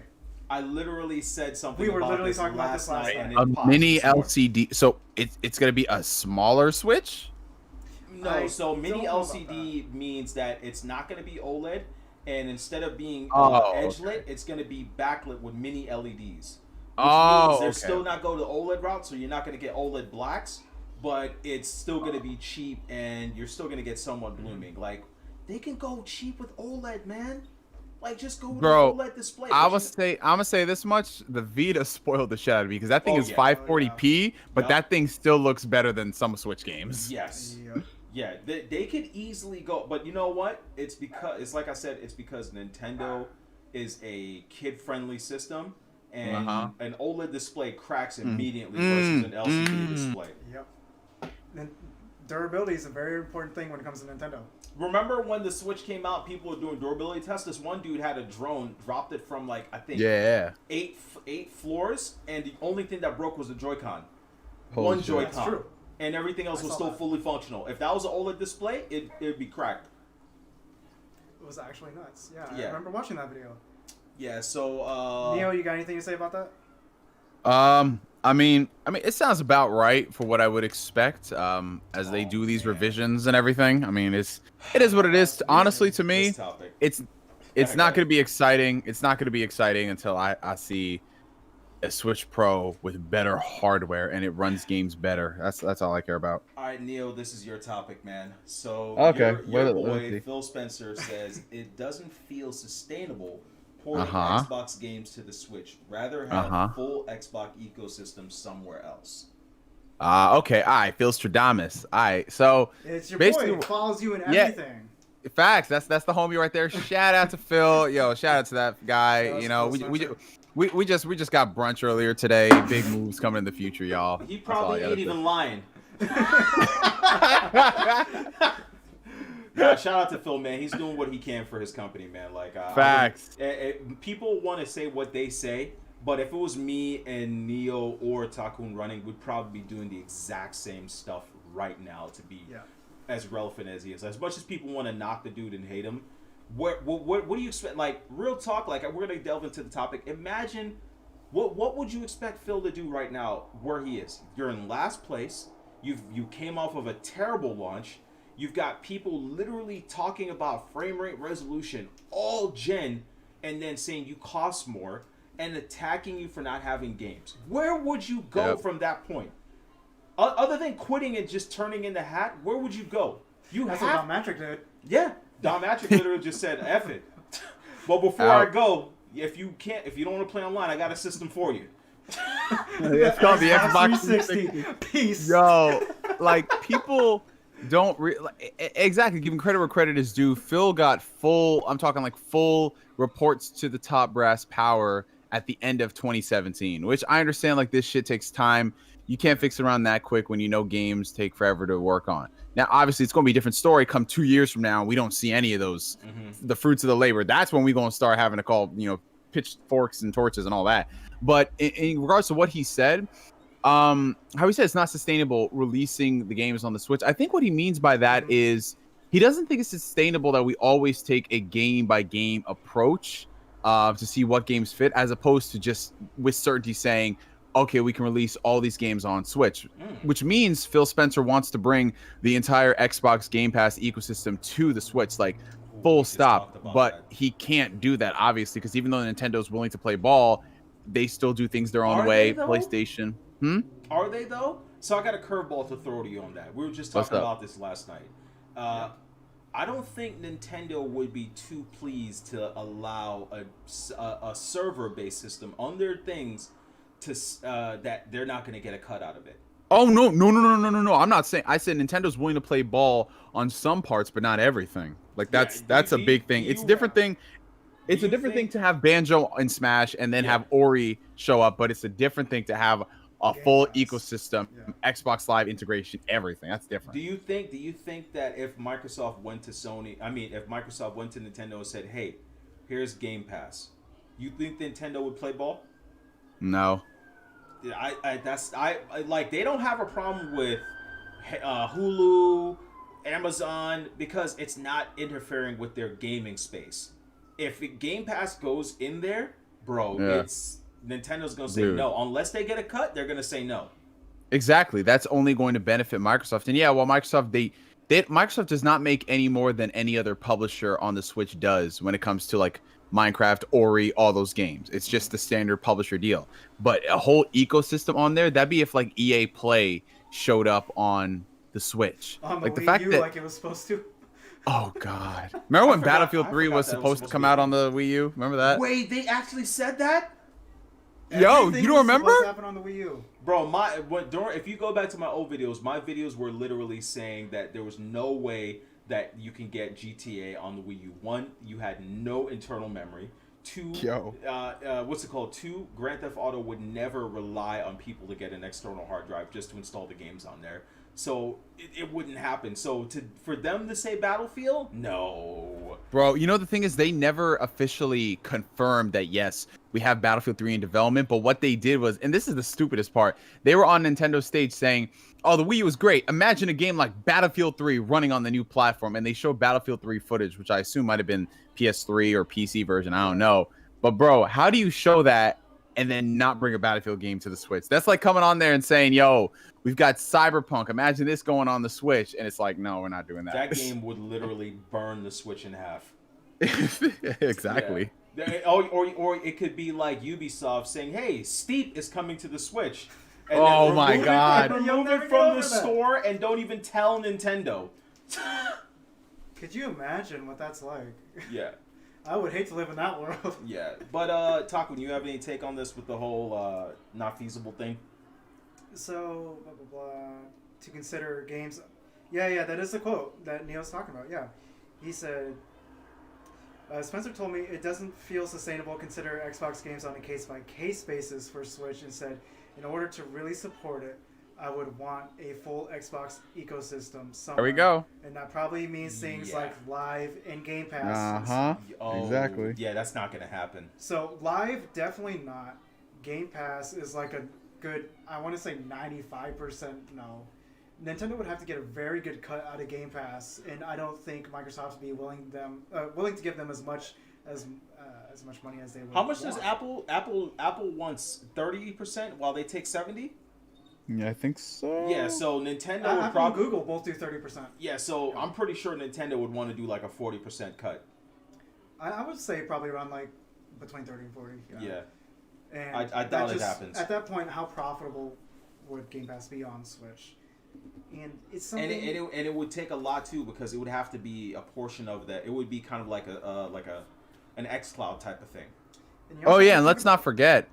I literally said something. We were literally talking about this last night. A mini LCD. So it's gonna be a smaller Switch? No. So mini LCD means that it's not gonna be OLED, and instead of being edge lit, it's gonna be backlit with mini LEDs. Which means they're still not going to OLED route, so you're not gonna get OLED blacks, but it's still gonna be cheap, and you're still gonna get somewhat blooming. Like they can go cheap with OLED, man. Like, just go with the OLED display. I'm gonna say this much: the Vita spoiled the shit out of me because that thing is 540p, but that thing still looks better than some Switch games. Yes. Yeah, they could easily go, but you know what? It's like I said, it's because Nintendo is a kid-friendly system, and an OLED display cracks immediately versus an LCD display. Yep. And durability is a very important thing when it comes to Nintendo. Remember when the Switch came out, people were doing durability tests? This one dude had a drone, dropped it from like, I think, 8 floors, and the only thing that broke was the Joy-Con. One Joy-Con. That's true. And everything else was still fully functional. If that was an OLED display, it'd be cracked. It was actually nuts. Yeah, I remember watching that video. Yeah, so... Neo, you got anything to say about that? I mean, it sounds about right for what I would expect as they do these revisions and everything. I mean, it is what it is. Honestly, to me, it's not going to be exciting. It's not going to be exciting until I see a Switch Pro with better hardware and it runs games better. That's all I care about. All right, Neo, this is your topic, man. So your boy Phil Spencer says it doesn't feel sustainable porting Xbox games to the Switch. Rather have full Xbox ecosystem somewhere else. Okay. All right. Phil Stradamus. All right. So it's your boy. It follows you in everything. Facts. That's the homie right there. Shout out to Phil. Yo, shout out to that guy. You know, we just got brunch earlier today. Big moves coming in the future, y'all. He probably ain't even lying. Shout out to Phil, man. He's doing what he can for his company, man. Like facts. People want to say what they say, but if it was me and Neo or Takun running, we'd probably be doing the exact same stuff right now to be as relevant as he is. As much as people want to knock the dude and hate him, what do you expect? Like, real talk. Like, we're gonna delve into the topic. Imagine what would you expect Phil to do right now where he is? You're in last place. You came off of a terrible launch. You've got people literally talking about frame rate resolution all gen and then saying you cost more and attacking you for not having games. Where would you go from that point? Other than quitting and just turning in the hat, where would you go? That's what Don Matrick did. Yeah, Don Matrick literally just said, F it. But before I go, if you don't want to play online, I got a system for you. It's called the Xbox 360. Peace. Yo, like people... don't exactly giving credit where credit is due. Phil got full reports to the top brass power at the end of 2017, which I understand, like, this shit takes time. You can't fix it around that quick when you know games take forever to work on. Now, obviously, it's going to be a different story come 2 years from now, and we don't see any of those, the fruits of the labor. That's when we're going to start having to call, pitchforks and torches and all that. But in regards to what he said, how he said it's not sustainable releasing the games on the Switch. I think what he means by that is he doesn't think it's sustainable that we always take a game by game approach to see what games fit, as opposed to just with certainty saying, okay, we can release all these games on Switch, which means Phil Spencer wants to bring the entire Xbox Game Pass ecosystem to the Switch. Like, full stop. But he can't do that, obviously, because even though Nintendo's willing to play ball, they still do things their own way. PlayStation. Are they, though? So I got a curveball to throw to you on that. We were just talking about this last night. I don't think Nintendo would be too pleased to allow a server-based system on their things to that they're not going to get a cut out of it. Oh no! I'm not saying. I said Nintendo's willing to play ball on some parts, but not everything. Like that's a big thing. It's a different thing. It's a different thing to have Banjo in Smash and then have Ori show up, but it's a different thing to have a full ecosystem, Xbox Live integration, everything. That's different. Do you think that if Microsoft went to if Microsoft went to Nintendo and said, "Hey, here's Game Pass," you think Nintendo would play ball? No. I like they don't have a problem with Hulu, Amazon, because it's not interfering with their gaming space. If Game Pass goes in there, bro, it's Nintendo's gonna say no. Unless they get a cut, they're gonna say no. Exactly. That's only going to benefit Microsoft. And while Microsoft Microsoft does not make any more than any other publisher on the Switch does when it comes to like Minecraft, Ori, all those games. It's just the standard publisher deal. But a whole ecosystem on there, that'd be if like EA Play showed up on the Switch. On like the the Wii fact U, that like it was supposed to. Oh God! Remember when Battlefield 3 was supposed to come out on the Wii U? Remember that? Wait, they actually said that? Yo, you don't remember? What happened on the Wii U? Bro, if you go back to my old videos, my videos were literally saying that there was no way that you can get GTA on the Wii U. One, you had no internal memory. Two, Two, Grand Theft Auto would never rely on people to get an external hard drive just to install the games on there. So it wouldn't happen. So for them to say Battlefield, no. Bro, you know the thing is they never officially confirmed that yes, we have Battlefield 3 in development, but what they did was, and this is the stupidest part, they were on Nintendo's stage saying, oh, the Wii U is great. Imagine a game like Battlefield 3 running on the new platform, and they showed Battlefield 3 footage, which I assume might have been PS3 or PC version, I don't know. But bro, how do you show that and then not bring a Battlefield game to the Switch? That's like coming on there and saying, yo, we've got Cyberpunk. Imagine this going on the Switch. And it's like, no, we're not doing that. That game would literally burn the Switch in half. Exactly. Yeah. Or it could be like Ubisoft saying, hey, Steep is coming to the Switch. And oh my God. Remove it from the store and don't even tell Nintendo. Could you imagine what that's like? Yeah. I would hate to live in that world. Yeah. But, Takun, you have any take on this with the whole not feasible thing? So, blah, blah, blah. To consider games. Yeah, that is the quote that Neil's talking about. Yeah. He said, Spencer told me it doesn't feel sustainable to consider Xbox games on a case-by-case basis for Switch and said, in order to really support it, I would want a full Xbox ecosystem somewhere. There we go. And that probably means things like Live and Game Pass. Exactly. Yeah, that's not going to happen. So Live, definitely not. Game Pass is like a good, I want to say 95% no. Nintendo would have to get a very good cut out of Game Pass, and I don't think Microsoft would be willing to give them as much money as they would. How much does Apple wants 30% while they take 70%? Yeah, I think so. Yeah, so Nintendo would Apple and Google both do 30%. Yeah, so I'm pretty sure Nintendo would want to do like a 40% cut. I would say probably around like between 30 and 40. Yeah. And I doubt it happens. At that point, how profitable would Game Pass be on Switch? And it's something. And it would take a lot too, because it would have to be a portion of that. It would be kind of like an xCloud type of thing. And let's not forget.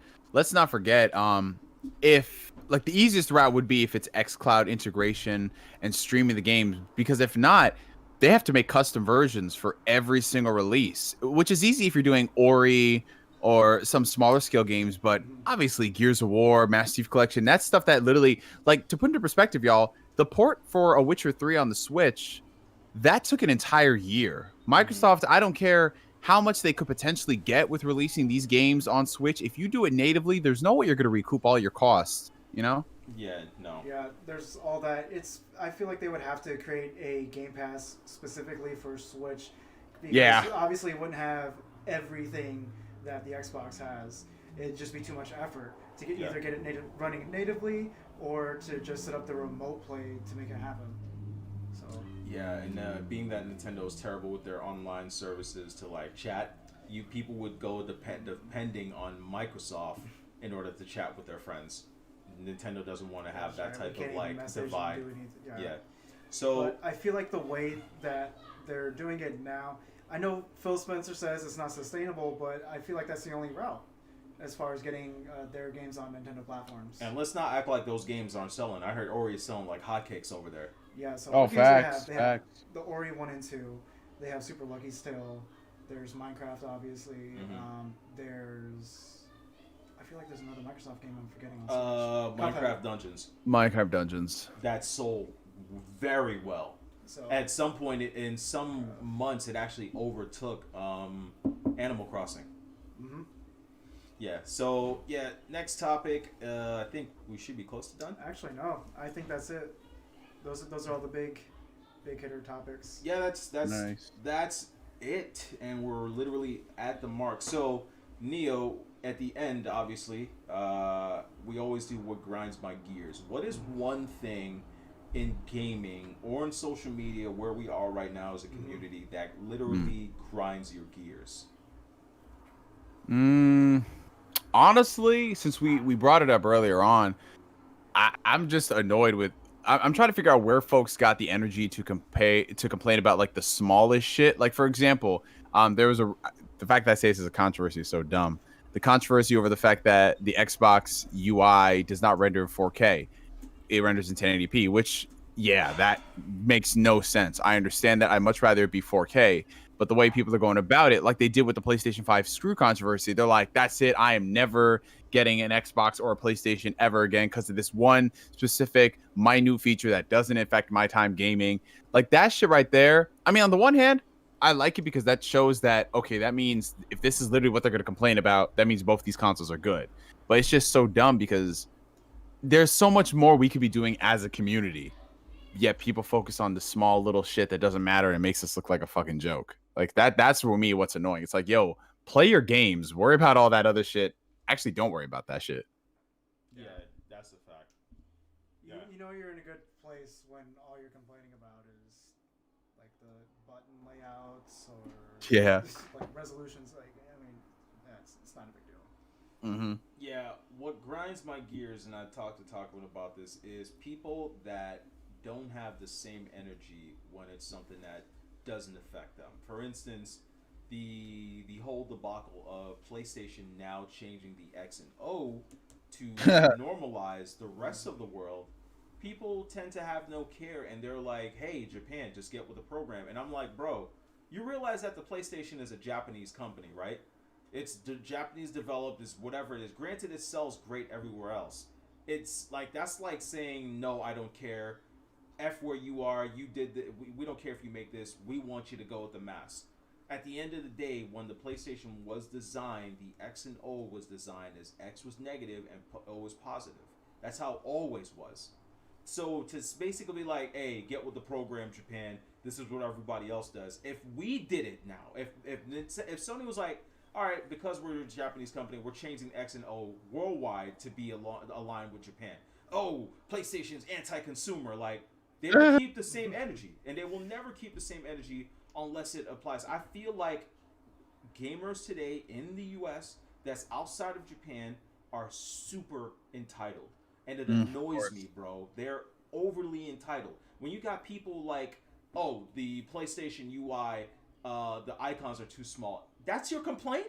If like the easiest route would be if it's xCloud integration and streaming the games, because if not, they have to make custom versions for every single release, which is easy if you're doing Ori or some smaller scale games. But obviously Gears of War, Master Chief Collection, that's stuff that literally, like, to put into perspective, y'all, the port for A Witcher 3 on the Switch, that took an entire year. Microsoft, I don't care how much they could potentially get with releasing these games on Switch. If you do it natively, there's no way you're going to recoup all your costs, you know? Yeah, no. Yeah, there's all that. I feel like they would have to create a Game Pass specifically for Switch. Because obviously it wouldn't have everything that the Xbox has. It'd just be too much effort to either get it running natively or to just set up the remote play to make it happen. So Yeah, and being that Nintendo is terrible with their online services to like chat, people would go depending on Microsoft in order to chat with their friends. Nintendo doesn't want to have that type of like divide. Yeah. So but I feel like the way that they're doing it now, I know Phil Spencer says it's not sustainable, but I feel like that's the only route as far as getting their games on Nintendo platforms. And let's not act like those games aren't selling. I heard Ori is selling like hotcakes over there. Yeah, so facts. They have the Ori 1 and 2. They have Super Lucky still. There's Minecraft, obviously. Mm-hmm. There's... I feel like there's another Microsoft game I'm forgetting. Minecraft Dungeons. Minecraft Dungeons. That sold very well. So, at some point, in some months, it actually overtook Animal Crossing. Mm-hmm. Yeah. So yeah, next topic. I think we should be close to done. Actually, no. I think that's it. Those are all the big hitter topics. Yeah, that's nice. That's it, and we're literally at the mark. So Neo, at the end, obviously, we always do what grinds my gears. What is one thing in gaming or in social media where we are right now as a community that literally grinds your gears? Honestly, since we brought it up earlier on, I'm just annoyed with. I'm trying to figure out where folks got the energy to complain about like the smallest shit. Like for example, there was the fact that I say this is a controversy is so dumb. The controversy over the fact that the Xbox UI does not render in 4K, it renders in 1080p, which that makes no sense. I understand that. I'd much rather it be 4K. But the way people are going about it, like they did with the PlayStation 5 screw controversy, they're like, that's it. I am never getting an Xbox or a PlayStation ever again because of this one specific minute feature that doesn't affect my time gaming. Like that shit right there. I mean, on the one hand, I like it because that shows that, okay, that means if this is literally what they're going to complain about, that means both these consoles are good. But it's just so dumb because there's so much more we could be doing as a community. Yet people focus on the small little shit that doesn't matter and makes us look like a fucking joke. Like that's for me what's annoying. It's like, yo, play your games. Worry about all that other shit. Actually, don't worry about that shit. Yeah, that's a fact. Yeah. You know you're in a good place when all you're complaining about is like the button layouts or like resolutions. Like I mean, it's not a big deal. Mm-hmm. Yeah, what grinds my gears, and I talked to Takun about this, is people that don't have the same energy when it's something that doesn't affect them. For instance, the whole debacle of PlayStation now changing the X and O to normalize the rest of the world. People tend to have no care, and they're like, hey, Japan, just get with the program. And I'm like, bro, you realize that the PlayStation is a Japanese company, right? It's Japanese developed, is whatever it is. Granted, it sells great everywhere else. It's like, that's like saying, no, I don't care. F where you are, you did we don't care if you make this, we want you to go with the mass. At the end of the day, when the PlayStation was designed, the X and O was designed as X was negative and O was positive. That's how it always was. So to basically be like, hey, get with the program, Japan, this is what everybody else does. If we did it now, if Sony was like, all right, because we're a Japanese company, we're changing X and O worldwide to be aligned with Japan. Oh, PlayStation's anti-consumer, like, they don't keep the same energy, and they will never keep the same energy unless it applies. I feel like gamers today in the U.S. that's outside of Japan are super entitled, and it annoys me, bro. They're overly entitled. When you got people like, oh, the PlayStation UI, the icons are too small. That's your complaint?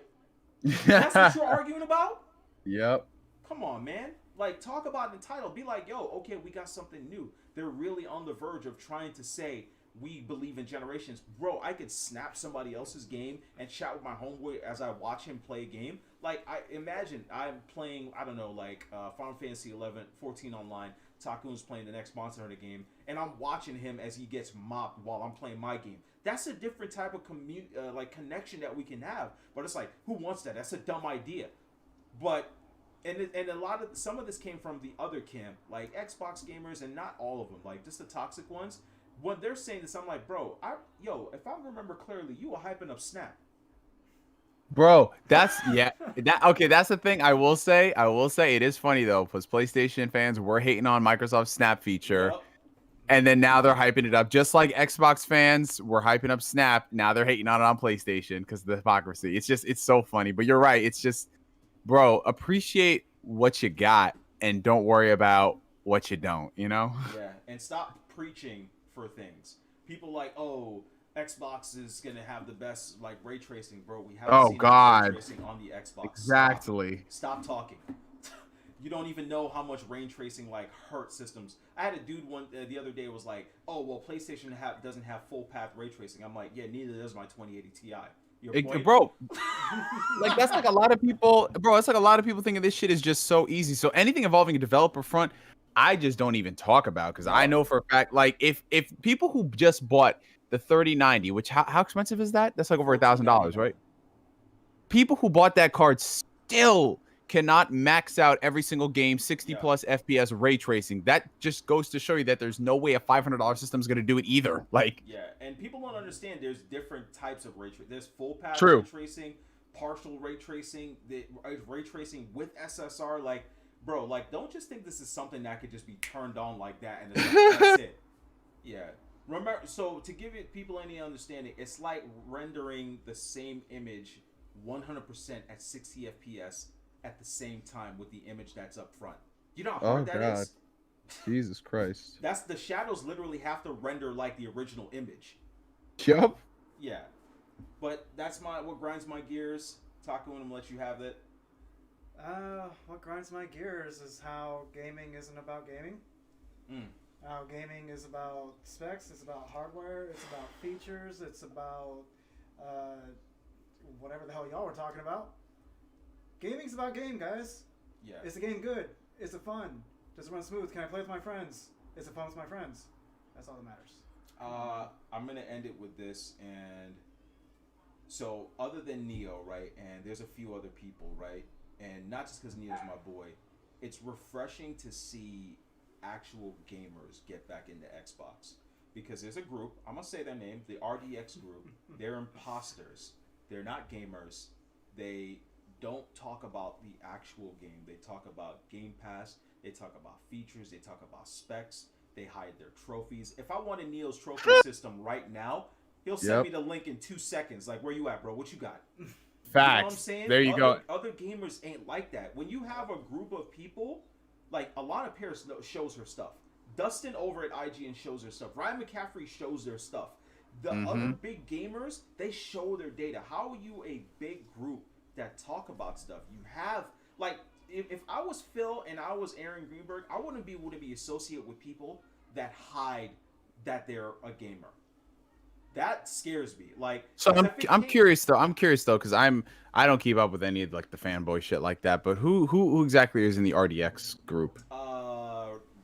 That's what you're arguing about? Yep. Come on, man. Like, talk about entitled. Be like, yo, okay, we got something new. They're really on the verge of trying to say, we believe in generations. Bro, I could snap somebody else's game and chat with my homeboy as I watch him play a game. Like, I imagine I'm playing, I don't know, like Final Fantasy 14 online. Takun's playing the next Monster Hunter game, and I'm watching him as he gets mopped while I'm playing my game. That's a different type of connection that we can have. But it's like, who wants that? That's a dumb idea. But and some of this came from the other camp, like Xbox gamers, and not all of them, like just the toxic ones. When they're saying this, I'm like, bro, if I remember clearly, you were hyping up Snap. Bro, that's that's the thing. I will say it is funny though, because PlayStation fans were hating on Microsoft's Snap feature. Yep. And then now they're hyping it up, just like Xbox fans were hyping up Snap. Now they're hating on PlayStation because of the hypocrisy. It's so funny. But you're right. It's just, bro, appreciate what you got and don't worry about what you don't. You know? Yeah, and stop preaching for things. People like, oh, Xbox is gonna have the best like ray tracing, bro. We haven't Oh seen any ray God, tracing on the Xbox. exactly. Stop talking. You don't even know how much ray tracing like hurts systems. I had a dude the other day was like, "Oh well, PlayStation doesn't have full path ray tracing." I'm like, "Yeah, neither does my 2080 Ti." Your point, Bro, like that's like a lot of people, bro. It's like a lot of people thinking this shit is just so easy. So anything involving a developer front, I just don't even talk about because I know for a fact, like if people who just bought the 3090, which how expensive is that? That's like over $1,000, right? People who bought that card still cannot max out every single game 60 plus FPS ray tracing. That just goes to show you that there's no way a $500 system is going to do it either. Like, yeah, and people don't understand there's different types of ray tracing. There's full path ray tracing, partial ray tracing, the ray tracing with SSR. Like, bro, like don't just think this is something that could just be turned on like that and that's it. Yeah. Remember, so to give people any understanding, it's like rendering the same image 100% at 60 FPS at the same time with the image that's up front. You know how hard that is? Jesus Christ. That's the shadows literally have to render like the original image. Yup. Yeah. But that's what grinds my gears. Takun, I'm gonna let you have it. What grinds my gears is how gaming isn't about gaming. How gaming is about specs, it's about hardware, it's about features, it's about whatever the hell y'all were talking about. Gaming's about game, guys. Yeah. Is the game good? Is it fun? Does it run smooth? Can I play with my friends? Is it fun with my friends? That's all that matters. I'm gonna end it with this, and so other than Neo, right, and there's a few other people, right, and not just because Neo's my boy, it's refreshing to see actual gamers get back into Xbox because there's a group. I'm gonna say their name, the RDX group. They're imposters. They're not gamers. They don't talk about the actual game. They talk about Game Pass. They talk about features. They talk about specs. They hide their trophies. If I wanted Neo's trophy system right now, he'll send me the link in 2 seconds. Like, where you at, bro? What you got? Facts. You know what I'm saying? There you go. Other gamers ain't like that. When you have a group of people, like a lot of Paris shows her stuff. Dustin over at IGN shows her stuff. Ryan McCaffrey shows their stuff. The other big gamers, they show their data. How are you a big group that talk about stuff? You have, like, if I was Phil and I was Aaron Greenberg, I wouldn't be able to be associated with people that hide that they're a gamer. That scares me. Like, so I'm curious though, because I don't keep up with any of like the fanboy shit like that. But who exactly is in the RDX group?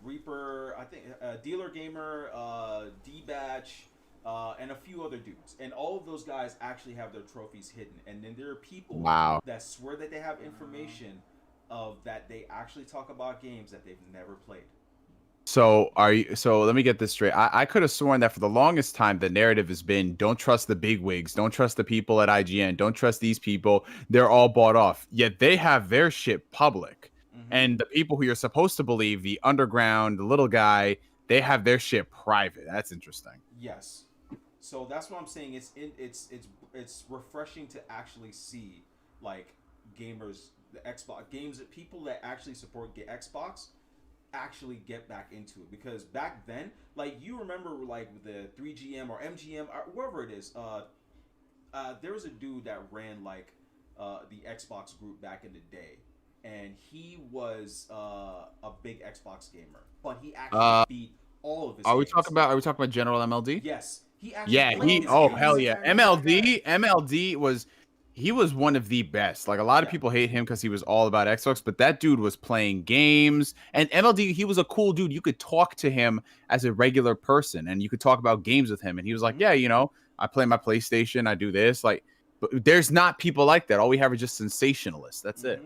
Reaper, I think, Dealer Gamer, D-Batch, and a few other dudes. And all of those guys actually have their trophies hidden. And then there are people that swear that they have information of that they actually talk about games that they've never played. So let me get this straight. I could have sworn that for the longest time the narrative has been don't trust the big wigs, don't trust the people at IGN, don't trust these people. They're all bought off. Yet they have their shit public. And the people who you're supposed to believe, the underground, the little guy, they have their shit private. That's interesting. Yes. So that's what I'm saying. It's refreshing to actually see like gamers, the Xbox games, that people that actually support Xbox actually get back into it, because back then, like, you remember like the 3GM or MGM or whoever it is, there was a dude that ran like the Xbox group back in the day, and he was a big Xbox gamer, but he actually beat all of his games. Are we talking about General MLD? Yes. He actually hell yeah. MLD was he was one of the best. Like, a lot of people hate him because he was all about Xbox, but that dude was playing games. And MLD, he was a cool dude. You could talk to him as a regular person, and you could talk about games with him. And he was like, yeah, you know, I play my PlayStation, I do this. Like, but there's not people like that. All we have are just sensationalists. That's it.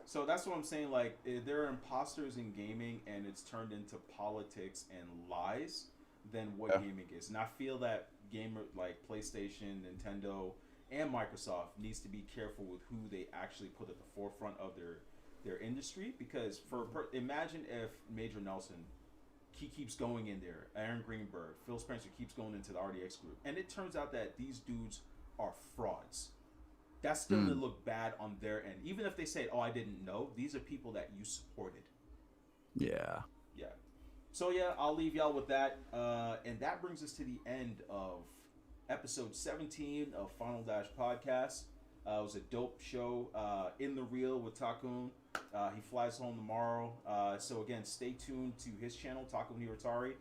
So that's what I'm saying. Like, there are imposters in gaming, and it's turned into politics and lies than what gaming is. And I feel that like PlayStation, Nintendo, and Microsoft needs to be careful with who they actually put at the forefront of their industry, because imagine if Major Nelson he keeps going in there. Aaron Greenberg, Phil Spencer keeps going into the RDX group, and it turns out that these dudes are frauds. That's still going to look bad on their end, even if they say, "Oh, I didn't know." These are people that you supported. Yeah. Yeah. So yeah, I'll leave y'all with that, and that brings us to the end of episode 17 of Final Dash Podcast. It was a dope show. In the reel with Takun. He flies home tomorrow. So again, stay tuned to his channel, Takun Hiratari.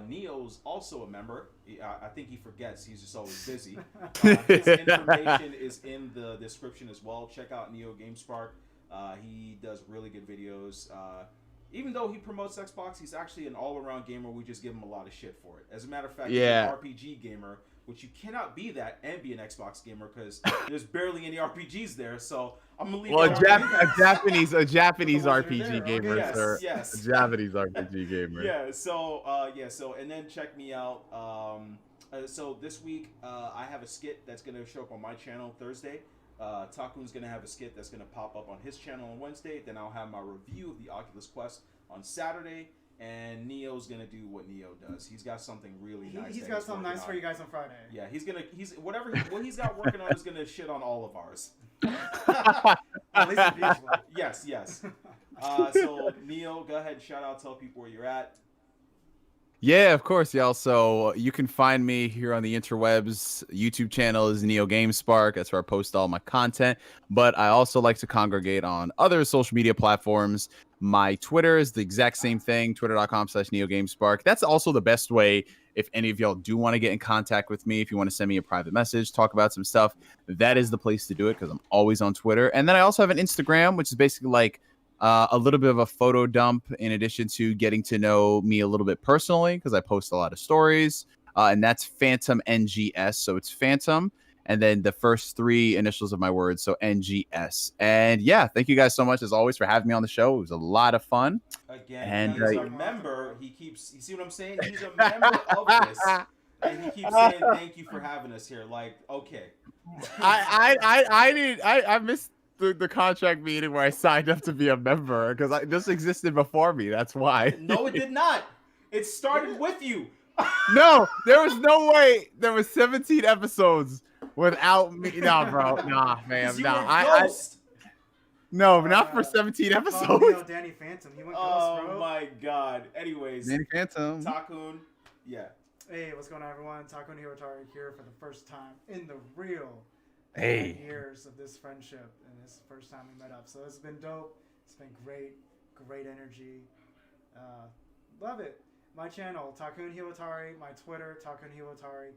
Neo's also a member. I think he forgets. He's just always busy. His information is in the description as well. Check out Neo GameSpark. He does really good videos. Even though he promotes Xbox, he's actually an all-around gamer. We just give him a lot of shit for it. As a matter of fact, he's an RPG gamer, which you cannot be that and be an Xbox gamer because there's barely any RPGs there. So I'm gonna leave. Well, a Japanese RPG gamer, yes, sir. Yes. A Japanese RPG gamer. Yeah. So So and then check me out. So this week I have a skit that's gonna show up on my channel Thursday. Takun's gonna have a skit that's gonna pop up on his channel on Wednesday. Then I'll have my review of the Oculus Quest on Saturday. And Neo's gonna do what Neo does. He's got something really nice. He's got something nice for you guys on Friday. Yeah, what he's got working on is gonna shit on all of ours. At least it's beautiful. Yes. So Neo, go ahead and shout out, tell people where you're at. Yeah, of course, y'all. So you can find me here on the interwebs. YouTube channel is Neo GameSpark. That's where I post all my content. But I also like to congregate on other social media platforms. My Twitter is the exact same thing, twitter.com/NeoGameSpark. That's also the best way if any of y'all do want to get in contact with me. If you want to send me a private message, talk about some stuff, that is the place to do it because I'm always on Twitter. And then I also have an Instagram, which is basically like a little bit of a photo dump in addition to getting to know me a little bit personally because I post a lot of stories. And that's Phantom NGS. So it's Phantom. And then the first three initials of my words, so NGS. And yeah, thank you guys so much as always for having me on the show. It was a lot of fun. Again, and he's a member. You see what I'm saying? He's a member of this, and he keeps saying thank you for having us here. Like, okay. I missed the contract meeting where I signed up to be a member because this existed before me. That's why. No, it did not. It started with you. No, there was no way. There was 17 episodes without me. Nah, bro. Nah, man. Nah. No, not for 17 episodes. Danny Phantom. He went ghost, bro. Oh my god. Anyways. Danny Phantom. Takun. Yeah. Hey, what's going on, everyone? Takun Hiratari here for the first time in the real 10 years of this friendship, and this is the first time we met up. So it's been dope. It's been great energy. Love it. My channel, Takun Hiratari. My Twitter, Takun Hiratari.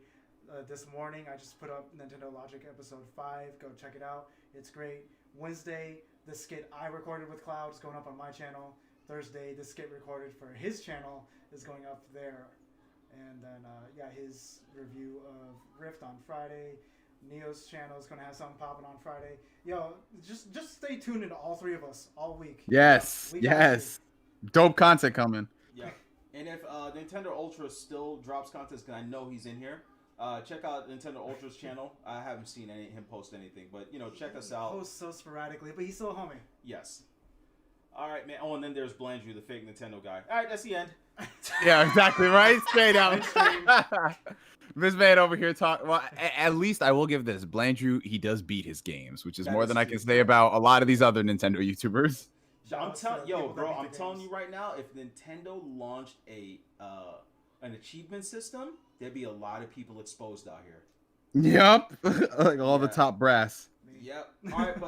This morning, I just put up Nintendo Logic Episode 5. Go check it out. It's great. Wednesday, the skit I recorded with Cloud is going up on my channel. Thursday, the skit recorded for his channel is going up there. And then, his review of Rift on Friday. Neo's channel is going to have something popping on Friday. Yo, just stay tuned into all three of us all week. Yes. Dope content coming. Yeah. And if Nintendo Ultra still drops content, because I know he's in here, check out Nintendo Ultra's channel. I haven't seen him post anything, but check us out. He posts so sporadically, but he's still a homie. Yes. All right, man. Oh, and then there's Blandrew, the fake Nintendo guy. All right, that's the end. Yeah, exactly right. Straight out. This man over here talk. Well, at least I will give this. Blandrew, he does beat his games, which is more than I can say about a lot of these other Nintendo YouTubers. I'm telling you right now, if Nintendo launched an achievement system, there'd be a lot of people exposed out here. Yep, like all the top brass. Yep. All right, but